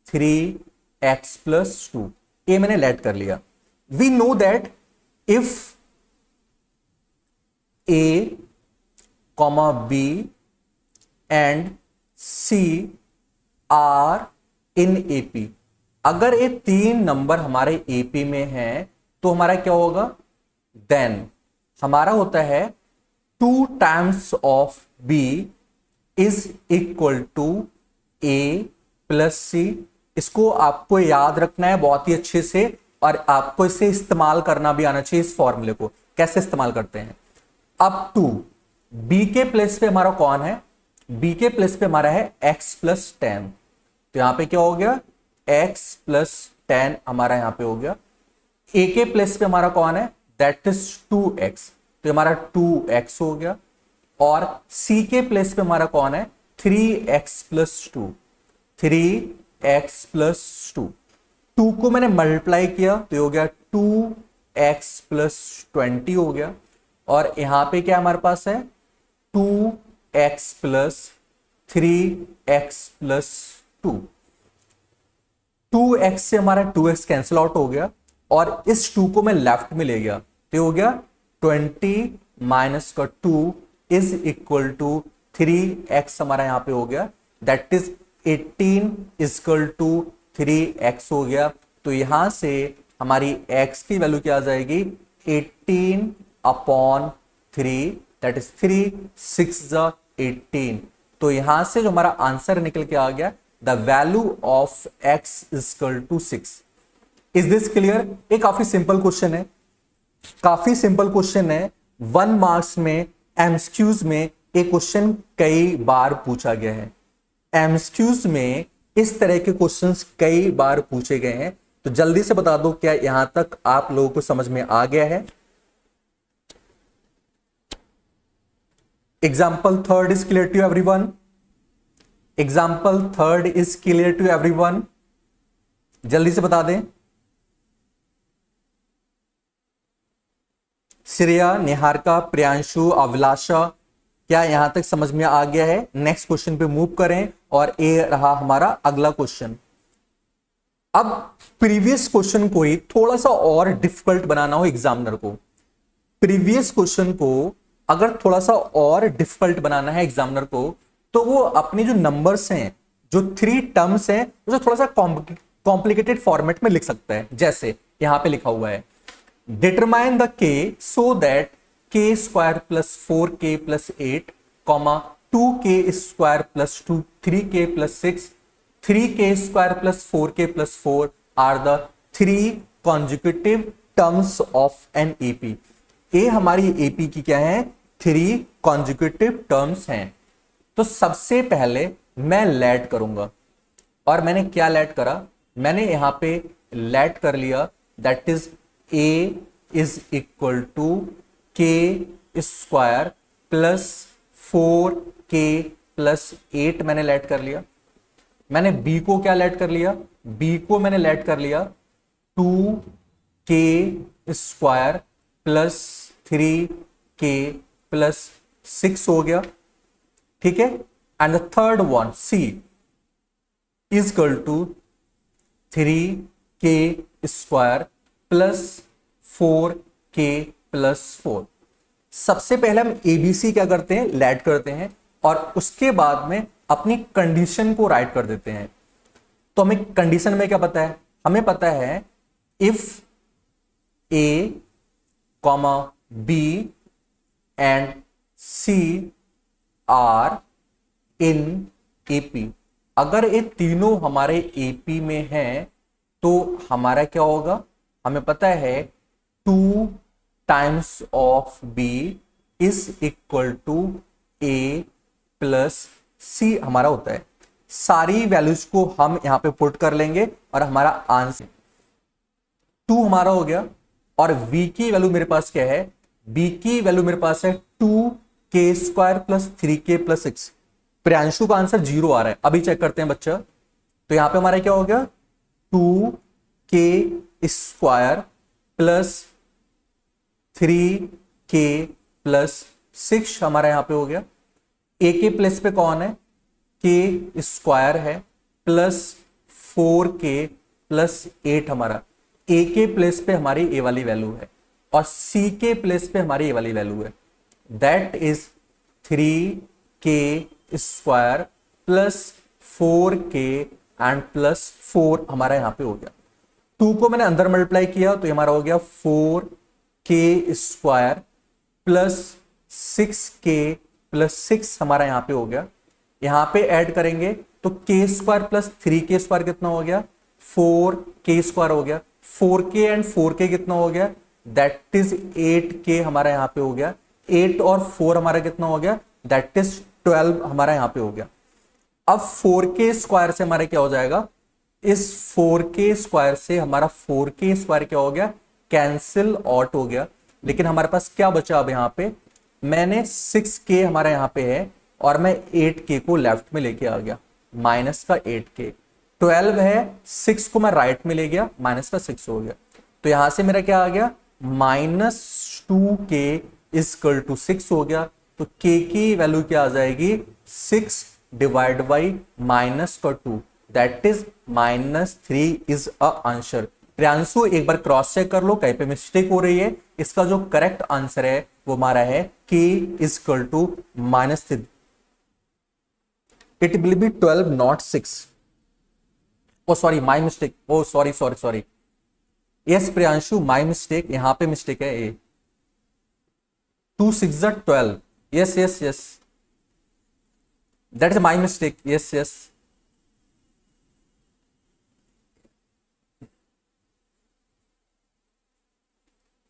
3x plus 2। ये मैंने लेट कर लिया। We know that if a, b and c are in AP, अगर ये तीन number हमारे AP में हैं तो हमारा क्या होगा, देन हमारा होता है 2 times of b is equal to a plus c। इसको आपको याद रखना है बहुत ही अच्छे से और आपको इसे इस्तेमाल करना भी आना चाहिए। इस फॉर्मूले को कैसे इस्तेमाल करते हैं, अब टू b के प्लेस पे हमारा कौन है, b के प्लेस पे हमारा है x प्लस 10। तो यहां पे क्या हो गया, x प्लस 10 हमारा यहां पे हो गया। a के प्लेस पे हमारा कौन है, दैट इज 2x, तो हमारा 2x हो गया। और c के प्लेस पे हमारा कौन है, 3x प्लस 2, 3x प्लस 2। 2 को मैंने मल्टीप्लाई किया तो हो गया 2x प्लस 20 हो गया। और यहां पे क्या हमारे पास है, 2x plus 3x plus 2। 2x से हमारा 2x कैंसिल आउट हो गया और इस 2 को मैं लेफ्ट में ले गया तो हो गया 20 माइनस का 2 इज इक्वल टू 3x हमारा यहां पे हो गया, that is 18 equal to 3x हो गया। तो यहां से हमारी x की वैल्यू क्या आ जाएगी, 18 अपॉन 3, दैट इज 3 6 18। तो यहां से जो हमारा आंसर निकल के आ गया, the value of x equal to 6। Is this clear. ये काफी सिंपल क्वेश्चन है, काफी सिंपल क्वेश्चन है। 1 मार्क्स में एमसीक्यूज में एक क्वेश्चन कई बार पूछा गया है। एमसीक्यूज में इस तरह के क्वेश्चंस कई बार पूछे गए हैं। तो जल्दी से बता दो क्या यहां तक आप लोगों को समझ में आ गया है। Example third is clear to everyone. Example third is clear to everyone, जल्दी से बता दें। श्रेया, निहारिका, प्रियांशु, अभिलाषा, क्या यहां तक समझ में आ गया है। नेक्स्ट क्वेश्चन पे मूव करें और ये रहा हमारा अगला क्वेश्चन। अब प्रीवियस क्वेश्चन को ही थोड़ा सा और डिफिकल्ट बनाना हो एग्जामिनर को, प्रीवियस क्वेश्चन को अगर थोड़ा सा और डिफिकल्ट बनाना है एग्जामिनर को, तो वो अपने जो नंबर्स हैं, जो 3 टर्म्स हैं, उसे थोड़ा सा कॉम्प्लिकेटेड फॉर्मेट में लिख सकता है। जैसे यहां पे लिखा हुआ है, determine the k so that k square plus 4k plus 8, 2k square plus 2 3k plus 6, 3k square plus 4k plus 4 are the 3 consecutive terms of an AP. A हमारी एपी की क्या है, 3 कॉन्जिक्यूटिव टर्म्स हैं। तो सबसे पहले मैं late करूंगा, और मैंने क्या लेट करा, मैंने यहां पे लेट कर लिया that is A is equal to K square plus 4k plus 8 मैंने लेट कर लिया। मैंने बी को क्या लेट कर लिया, बी को मैंने लेट कर लिया 2k square plus 3k plus 6 हो गया, ठीक है। And the third one C is equal to 3k square plus 4k plus 4। सबसे पहले हम एबीसी क्या करते हैं, लेट करते हैं, और उसके बाद में अपनी कंडीशन को राइट कर देते हैं। तो हमें कंडीशन में क्या पता है, हमें पता है if A comma B and C are in AP, अगर ये तीनों हमारे एपी में हैं तो हमारा क्या होगा, हमें पता है 2 times of b is equal to a plus c हमारा होता है। सारी वैल्यूज को हम यहां पे पुट कर लेंगे और हमारा आंसर 2 हमारा हो गया। और v की वैल्यू मेरे पास क्या है, b की वैल्यू मेरे पास है 2k square plus 3k plus 6। Priyanshu का आंसर 0 आ रहा है, अभी चेक करते हैं बच्चा। तो यहां पे हमारा क्या हो गया, 2k square plus 3k plus 6 हमारा यहां पे हो गया। ए के प्लेस पे कौन है, के स्क्वायर है प्लस 4k प्लस 8 हमारा। ए के प्लेस पे हमारी ए वाली वैल्यू है और सी के प्लेस पे हमारी ए वाली वैल्यू है, that is 3k square plus 4k and plus 4 हमारा यहां पे हो गया। 2 को मैंने अंदर मल्टीप्लाई किया तो हमारा हो गया 4k square plus 6k plus 6 हमारा यहां पे हो गया। यहां पे ऐड करेंगे तो k square plus 3k square कितना हो गया, 4k स्क्वायर हो गया। 4k एंड 4k कितना हो गया, दैट इज 8k हमारा यहां पे हो गया। 8 और 4 हमारा कितना हो गया, दैट इज 12 हमारा यहां पे हो गया। अब 4k स्क्वायर से हमारा क्या हो जाएगा, इस 4k स्क्वायर से हमारा 4k स्क्वायर क्या हो गया, कैंसिल आउट हो गया। लेकिन हमारे पास क्या बचा अब यहां पे, मैंने 6k हमारा यहां पे है और मैं 8k को लेफ्ट में लेके आ गया, माइनस का 8k। 12 है, 6 को मैं राइट में ले गया, माइनस का 6 हो गया। तो यहां से मेरा क्या आ गया, -2k इक्वल टू 6 हो गया। तो k की वैल्यू क्या आ जाएगी, 6 divide by -2, that is -3 is a answer. Priyanshu एक बार क्रॉस चेक कर लो कहीं पे मिस्टेक हो रही है। इसका जो करेक्ट आंसर है वो हमारा है k equal to -3। It will be 12 not 6। Oh sorry, my mistake, oh sorry sorry sorry, yes Priyanshu my mistake, यहां पे मिस्टेक है। A 2 6 12, yes yes yes, that is my mistake, yes yes.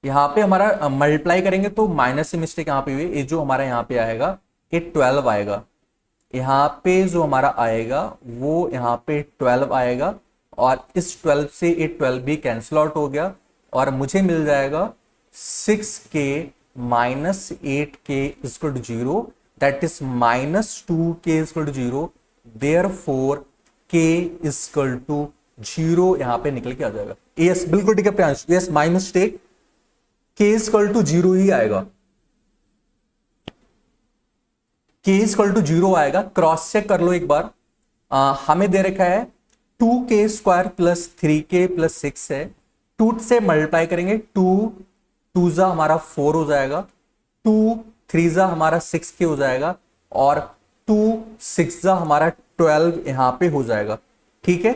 यहां पे हमारा मल्टीप्लाई करेंगे तो माइनस से mistake यहां पे हुई। ये जो हमारा यहां पे आएगा ये 12 आएगा, यहां पे जो हमारा आएगा वो यहां पे 12 आएगा, और इस 12 से ये 12 भी कैंसिल आउट हो गया और मुझे मिल जाएगा 6k minus 8k equal to 0, that is -2k equal to 0। Therefore k equal to 0 यहां पे निकल के आ जाएगा। यस बिल्कुल ठीक है Priyansh, yes my mistake, k equal to 0 ही आएगा, k इक्वल टू 0 आएगा। क्रॉस चेक कर लो एक बार। हमें दे रखा है 2k square plus 3k plus 6 है, 2 से मल्टीप्लाई करेंगे, 2 जा हमारा 4 हो जाएगा, 2 3 जा हमारा 6k हो जाएगा, और 2 6 जा हमारा 12 यहां पे हो जाएगा। ठीक है,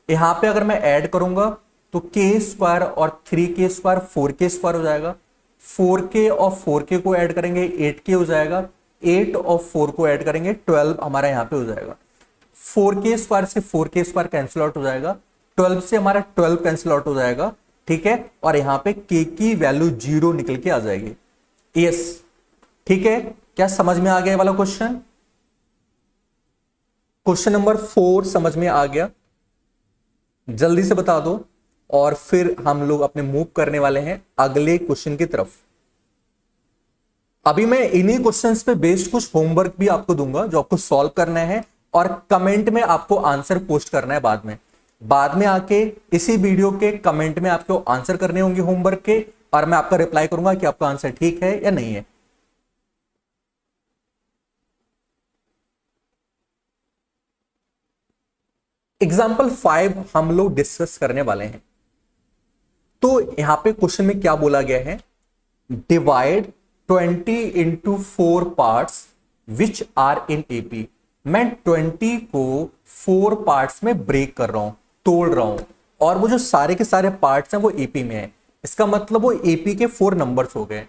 यहां पे अगर मैं ऐड करूंगा तो k स्क्वायर और 3k स्क्वायर 4k स्क्वायर हो जाएगा, 4k और 4k को ऐड करेंगे 8k हो जाएगा, 8 और 4 को ऐड करेंगे 12 हमारा यहां पे हो जाएगा। 4k स्क्वायर से 4k स्क्वायर कैंसिल आउट हो जाएगा, 12 से हमारा 12 कैंसिल आउट हो जाएगा, ठीक है, और यहां पे k की वैल्यू 0 निकल के आ जाएगी। यस, ठीक है, क्या समझ में आ गया वाला क्वेश्चन? क्वेश्चन नंबर 4 समझ में आ गया? जल्दी से बता दो, और फिर हम लोग अपने मूव करने वाले हैं अगले क्वेश्चन की तरफ। अभी मैं इन्हीं क्वेश्चंस पे बेस्ड कुछ होमवर्क भी आपको दूंगा जो आपको सॉल्व करना है, और कमेंट में आपको आंसर पोस्ट करना है बाद में आके इसी वीडियो के कमेंट में आपको आंसर करने होंगे होमवर्क के, और मैं आपका रिप्लाई करूंगा कि आपका आंसर ठीक है या नहीं है। एग्जाम्पल 5 हम लोग डिस्कस करने वाले हैं। तो यहां पे क्वेश्चन में क्या बोला गया है? Divide 20 into 4 parts which are in AP. मैं 20 को 4 पार्ट्स में ब्रेक कर रहा हूं, तोड़ रहा हूं, और वो जो सारे के सारे पार्ट्स हैं वो एपी में है। इसका मतलब वो एपी के 4 नंबर्स हो गए।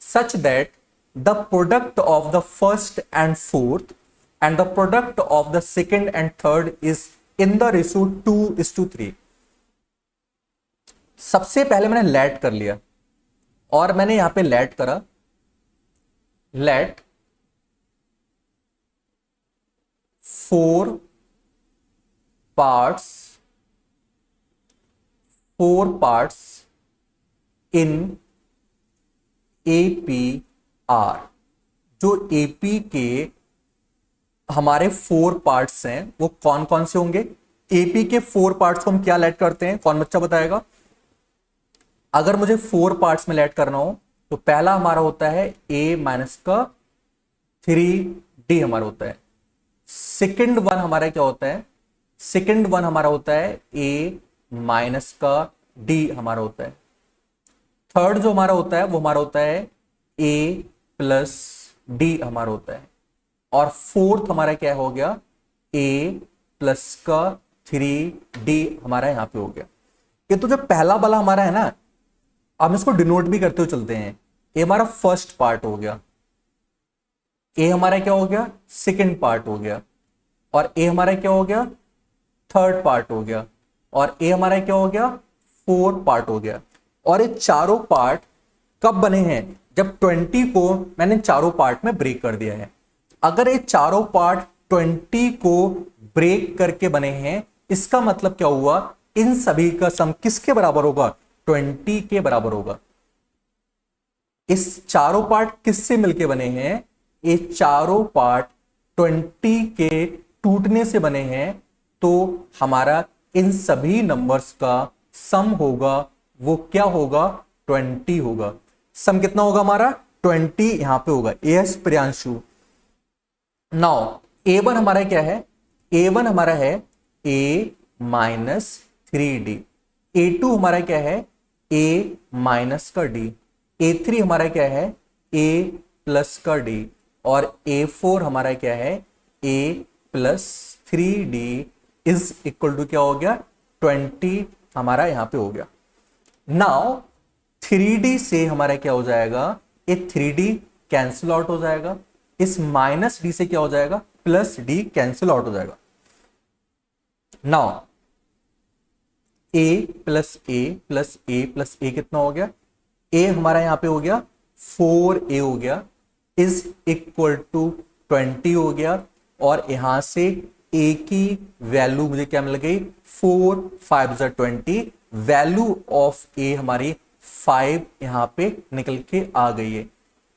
Such that the product of the first and fourth and the product of the second and third is in the ratio 2:3। सबसे पहले मैंने लेट कर लिया, और मैंने यहां पे लेट करा, लेट 4 पार्ट्स इन एपीआर। जो एपी के हमारे 4 पार्ट्स हैं वो कौन कौन से होंगे? एपी के 4 पार्ट्स को हम क्या लेट करते हैं? कौन बच्चा बताएगा? अगर मुझे 4 पार्ट्स में लेट करना हो तो पहला हमारा होता है a माइनस का 3d हमारा होता है। सेकेंड वन हमारा क्या होता है? सेकेंड वन हमारा होता है a माइनस का d हमारा होता है। थर्ड जो हमारा होता है वो हमारा होता है a प्लस d हमारा होता है। और फोर्थ हमारा क्या हो गया? a प्लस का 3d हमारा यहां पे हो गया। ये तो जो पहला वाला हमारा है ना, हम इसको डिनोट भी करते हुए चलते हैं। ए हमारा फर्स्ट पार्ट हो गया, ए हमारा क्या हो गया? सेकंड पार्ट हो गया, और ए हमारा क्या हो गया? थर्ड पार्ट हो गया, और ए हमारा क्या हो गया? फोर्थ पार्ट हो गया। और ये चारों पार्ट कब बने हैं? जब 20 को मैंने चारों पार्ट में ब्रेक कर दिया है। अगर ये चारों पार्ट 20 को ब्रेक करके बने हैं, इसका मतलब क्या हुआ? इन सभी का सम किसके बराबर होगा? 20 के बराबर होगा। इस चारों पार्ट किससे मिलके बने हैं? ये चारों पार्ट 20 के टूटने से बने हैं। तो हमारा इन सभी नंबर्स का सम होगा, वो क्या होगा? 20 होगा। सम कितना होगा हमारा? 20 यहां पे होगा। एस प्रियांशु। नाउ a1 हमारा क्या है? a1 हमारा है a माइनस 3d। a2 हमारा क्या है? a माइनस का d। a3 हमारा क्या है? a प्लस का d। और a4 हमारा क्या है? a plus 3d is equal to क्या हो गया? 20 हमारा यहां पे हो गया। नाउ 3d से हमारा क्या हो जाएगा? ये 3d कैंसिल आउट हो जाएगा। इस माइनस डी से क्या हो जाएगा? प्लस डी कैंसिल आउट हो जाएगा। Now a plus a plus a plus a कितना हो गया? a हमारा यहां पे हो गया 4a हो गया, इज इक्वल टू 20 हो गया। और यहां से a की वैल्यू मुझे क्या मिल गई? 4 5 20। वैल्यू ऑफ a हमारी 5 यहां पे निकल के आ गई है।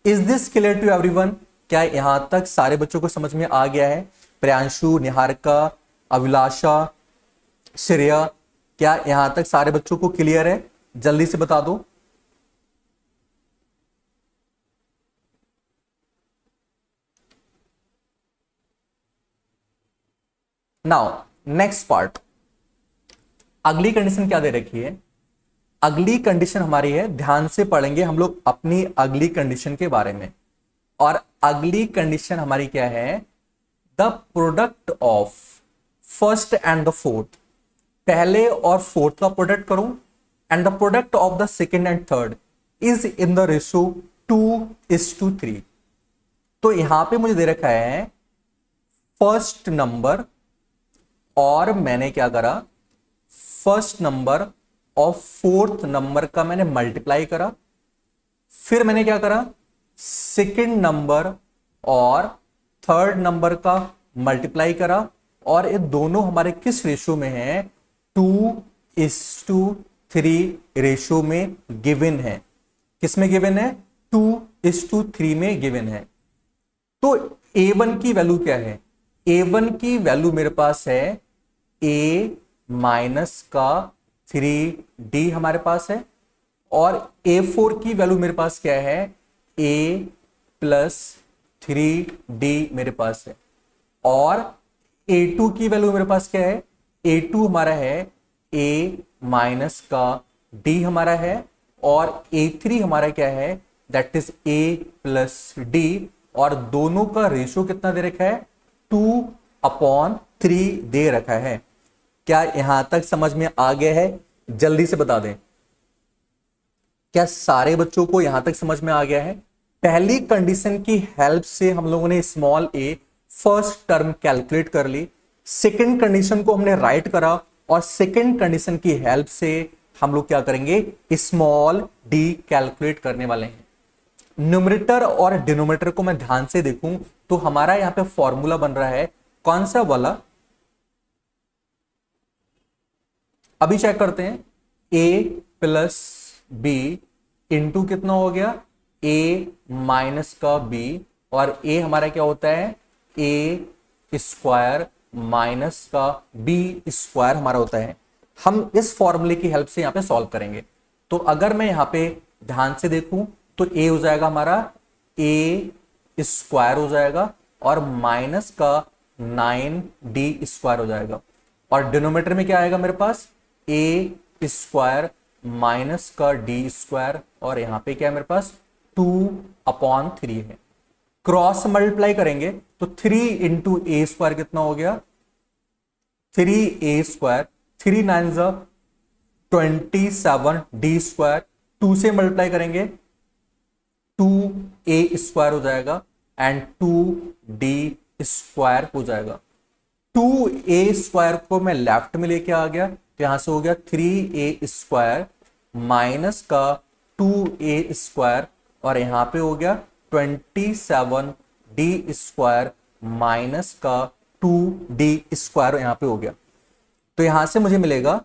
Is this clear to everyone? क्या यहां तक सारे बच्चों को समझ में आ गया है? प्रियांशु, निहारिका, अभिलाषा, श्रेया, क्या यहां तक सारे बच्चों को क्लियर है? जल्दी से बता दो। नाउ नेक्स्ट पार्ट, अगली कंडीशन क्या दे रखी है? अगली कंडीशन हमारी है, ध्यान से पढ़ेंगे हम लोग अपनी अगली कंडीशन के बारे में। और अगली कंडीशन हमारी क्या है? The product of first and the fourth, पहले और फोर्थ का प्रोडक्ट करूं, and the product of the second and third is in the ratio 2:3। तो यहां पे मुझे दे रखा है फर्स्ट नंबर, और मैंने क्या करा? फर्स्ट नंबर और फोर्थ नंबर का मैंने मल्टीप्लाई करा, फिर मैंने क्या करा, सेकंड नंबर और थर्ड नंबर का मल्टीप्लाई करा, और ये दोनों हमारे किस रेशियो में है, 2:3 रेशियो में गिवन है। किस में गिवन है, 2:3 में गिवन है। तो A1 की वैल्यू क्या है, A1 की वैल्यू मेरे पास है A माइनस का 3D हमारे पास है, और A4 की वैल्यू मेरे पास क्या है, A प्लस 3D मेरे पास है, और A2 की वैल्यू मेरे पास क्या है, A2 हमारा है A माइनस का D हमारा है, और A3 हमारा क्या है, that is A plus D, और दोनों का रेशियो कितना दे रखा है, 2/3 दे रखा है। क्या यहां तक समझ में आ गया है, जल्दी से बता दें, क्या सारे बच्चों को यहां तक समझ में आ गया है। पहली कंडीशन की हेल्प से हम लोगों ने small a first term calculate कर ली, सेकंड कंडीशन को हमने राइट करा, और सेकंड कंडीशन की हेल्प से हम लोग क्या करेंगे, स्मॉल d कैलकुलेट करने वाले हैं। न्यूमरेटर और डिनोमिनेटर को मैं ध्यान से देखूं तो हमारा यहां पे फॉर्मूला बन रहा है, कौन सा वाला, अभी चेक करते हैं, a प्लस b इंटू कितना हो गया, a माइनस का b, और a हमारा क्या होता है, a स्क्वायर माइनस का b स्क्वायर हमारा होता है। हम इस फॉर्मूले की हेल्प से यहां पे सॉल्व करेंगे। तो अगर मैं यहां पे ध्यान से देखूं तो a हो जाएगा हमारा a स्क्वायर हो जाएगा, और माइनस का 9d स्क्वायर हो जाएगा, और डिनोमिनेटर में क्या आएगा मेरे पास, a स्क्वायर माइनस का d स्क्वायर, और यहां पे क्या है मेरे पास, 2/3 है। क्रॉस मल्टीप्लाई करेंगे तो 3 इंटू ए स्क्वायर कितना हो गया, 3a स्क्वायर, 3 9 27d स्क्वायर, 2 से मल्टीप्लाई करेंगे 2a स्क्वायर हो जाएगा, एंड 2d स्क्वायर हो जाएगा। 2a स्क्वायर को मैं लेफ्ट में लेके आ गया तो यहां से हो गया 3a स्क्वायर माइनस का 2a स्क्वायर, और यहां पे हो गया 27d स्क्वायर माइनस का 2d स्क्वायर यहां पे हो गया। तो यहां से मुझे मिलेगा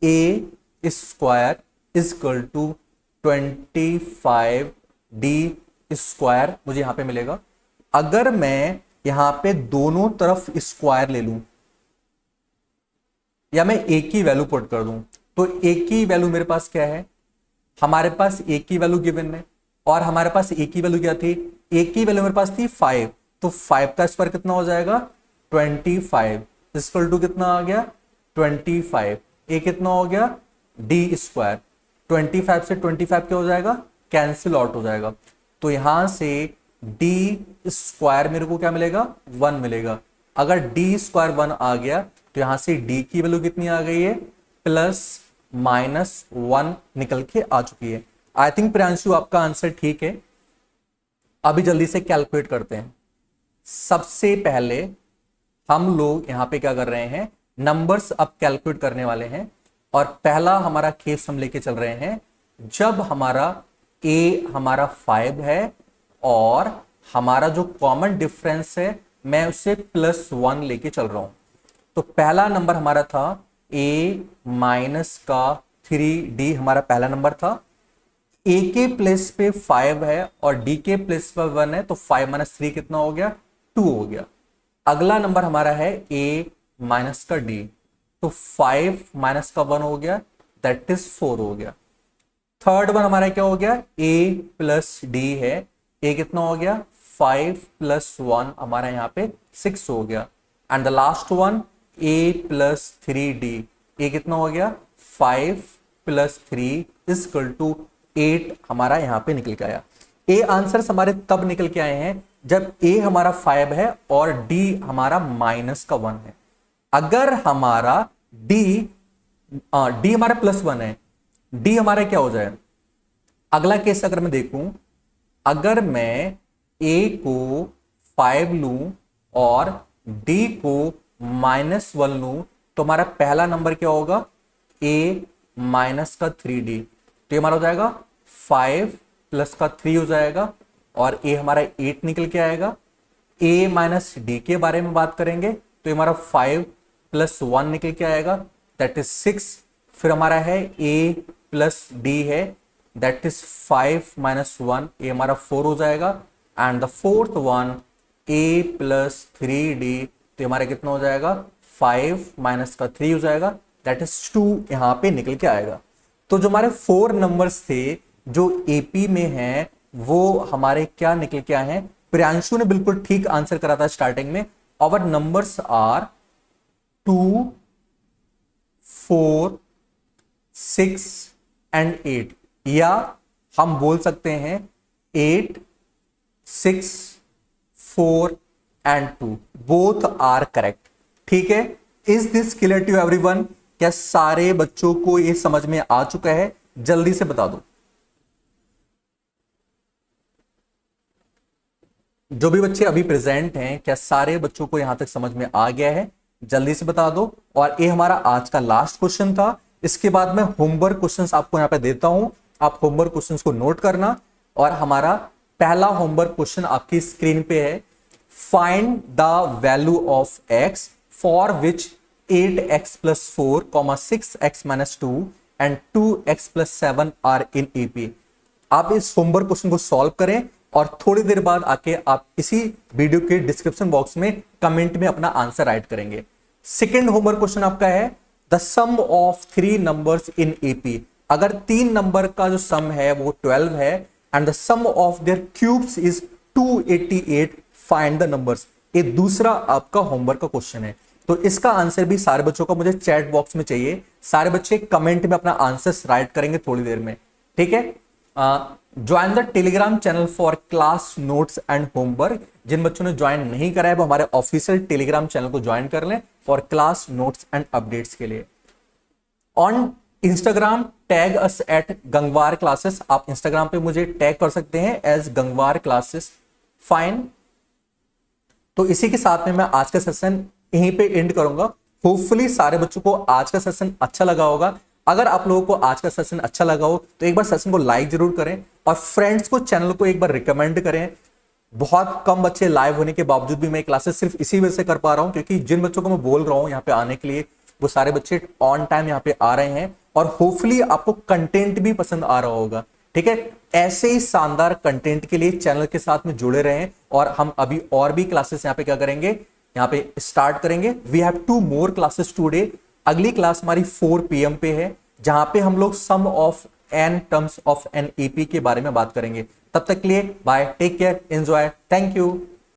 a square is equal to 25d square मुझे यहां पे मिलेगा। अगर मैं यहां पे दोनों तरफ स्क्वायर ले लूं, या मैं a की वैल्यू पुट कर दूं, तो a की वैल्यू मेरे पास क्या है, हमारे पास a की वैल्यू गिवन है, और हमारे पास a की वैल्यू क्या थी, a की वैल्यू मेरे पास थी 5, तो 5 का स्क्वायर कितना हो जाएगा, 25 इक्वल टू कितना आ गया, 25, a कितना हो गया, d स्क्वायर, 25 से 25 क्या हो जाएगा, कैंसिल आउट हो जाएगा। तो यहां से d स्क्वायर मेरे को क्या मिलेगा, 1 मिलेगा। अगर d स्क्वायर 1 आ गया तो यहां से d की वैल्यू कितनी आ गई है, प्लस माइनस 1 निकल के आ चुकी है। आई थिंक प्रियांशु आपका आंसर ठीक है। अभी जल्दी से कैलकुलेट करते हैं। सबसे पहले हम लोग यहां पे क्या कर रहे हैं, नंबर्स अब कैलकुलेट करने वाले हैं, और पहला हमारा केस हम लेके चल रहे हैं जब हमारा a हमारा 5 है और हमारा जो कॉमन डिफरेंस है मैं उसे +1 लेके चल रहा हूं। तो पहला नंबर हमारा था a माइनस का 3d, हमारा पहला नंबर था। a के प्लेस पे 5 है और d के प्लेस पे 1 है, तो 5 माइनस 3 कितना हो गया, 2 हो गया। अगला नंबर हमारा है a माइनस का d, तो 5 माइनस का 1 हो गया, दैट इज 4 हो गया। थर्ड वन हमारा क्या हो गया, a प्लस d है, a कितना हो गया, 5 + 1 हमारा यहाँ पे 6 हो गया। And the last one a plus 3d, a कितना हो गया, 5 + 3 = 8 हमारा यहाँ पे निकल के आया। ए आंसर हमारे तब निकल के आए हैं जब a हमारा 5 है और d हमारा -1 है। अगर हमारा d हमारा +1 है, d हमारा क्या हो जाए, अगला केस अगर मैं देखूं, अगर मैं a को 5 लूं और d को -1 लूं, तो हमारा पहला नंबर क्या होगा, a माइनस का 3d, तो ये हमारा हो जाएगा 5 प्लस का 3 हो जाएगा और a हमारा 8 निकल के आएगा। a माइनस डी के बारे में बात करेंगे तो ये हमारा 5 प्लस 1 निकल के आएगा, दैट इज 6। फिर हमारा है a प्लस डी है, दैट इज 5 माइनस 1, ये हमारा 4 हो जाएगा। And the fourth one a plus 3d, तो हमारा कितना हो जाएगा 5 माइनस का 3 हो जाएगा, दैट इज 2 यहां पे निकल के आएगा। तो जो हमारे 4 नंबर्स थे जो एपी में हैं वो हमारे क्या निकल के आए हैं। प्रियांशु ने बिल्कुल ठीक आंसर करा था स्टार्टिंग में। आवर नंबर्स आर 2, 4, 6 एंड 8, या हम बोल सकते हैं 8, 6, 4 एंड 2 बोथ आर करेक्ट। ठीक है, is this clear to everyone? क्या सारे बच्चों को ये समझ में आ चुका है? जल्दी से बता दो। जो भी बच्चे अभी प्रेजेंट हैं, क्या सारे बच्चों को यहां तक समझ में आ गया है? जल्दी से बता दो। और ये हमारा आज का लास्ट क्वेश्चन था। इसके बाद मैं होमवर्क क्वेश्चंस आपको यहां पे देता हूं, आप होमवर्क क्वेश्चंस को नोट करना। और हमारा पहला होमवर्क क्वेश्चन आपकी स्क्रीन पे है, find the value of x for which 8x plus 4, 6x minus 2 and 2x plus 7 are in AP। आप इस होमवर्क क्वेश्चन को सॉल्व करें और थोड़ी देर बाद आके आप इसी वीडियो के डिस्क्रिप्शन बॉक्स में कमेंट में अपना आंसर राइट करेंगे। सेकेंड होमवर्क क्वेश्चन आपका है, the sum of 3 numbers in AP। अगर 3 नंबर का जो सम है वो 12 है and the sum of their cubes is 288, find the numbers. ये दूसरा आपका होमवर्क का क्वेश्चन है। तो इसका आंसर भी सारे बच्चों का मुझे चैट बॉक्स में चाहिए। सारे बच्चे कमेंट में अपना आंसर्स राइट करेंगे थोड़ी देर में। ठीक है, join the Telegram channel for class notes and homework. जिन बच्चों ने ज्वाइन नहीं करा है वो हमारे ऑफिशियल टेलीग्राम चैनल को ज्वाइन कर लें for class notes and updates के लिए। On Instagram tag us at Gangwar classes. आप इंस्टाग्राम पे मुझे टैग कर सकते हैं एज गंगवार क्लासेस। फाइन, तो इसी के साथ में मैं आज का सेशन यहीं पे एंड करूंगा। होपफुली सारे बच्चों को आज का सेशन अच्छा लगा होगा। अगर आप लोगों को आज का सेशन अच्छा लगा हो तो एक बार सेशन को लाइक जरूर करें और फ्रेंड्स को चैनल को एक बार रिकमेंड करें। बहुत कम बच्चे लाइव होने के बावजूद भी मैं क्लासेस सिर्फ इसी वजह से कर पा रहा हूं क्योंकि जिन बच्चों को मैं बोल रहा हूं यहाँ पे आने के लिए वो सारे बच्चे ऑन टाइम यहाँ पे आ रहे हैं और होपफुली आपको कंटेंट भी पसंद आ रहा होगा। ठीक है, ऐसे ही शानदार कंटेंट के लिए चैनल के साथ में जुड़े रहें और हम अभी और भी क्लासेस यहाँ पे क्या करेंगे, यहाँ पे स्टार्ट करेंगे। We have 2 more classes today. अगली क्लास हमारी 4 PM पे है जहां पे हम लोग sum of n terms of an AP के बारे में बात करेंगे। तब तक के लिए bye, take care, enjoy, thank you.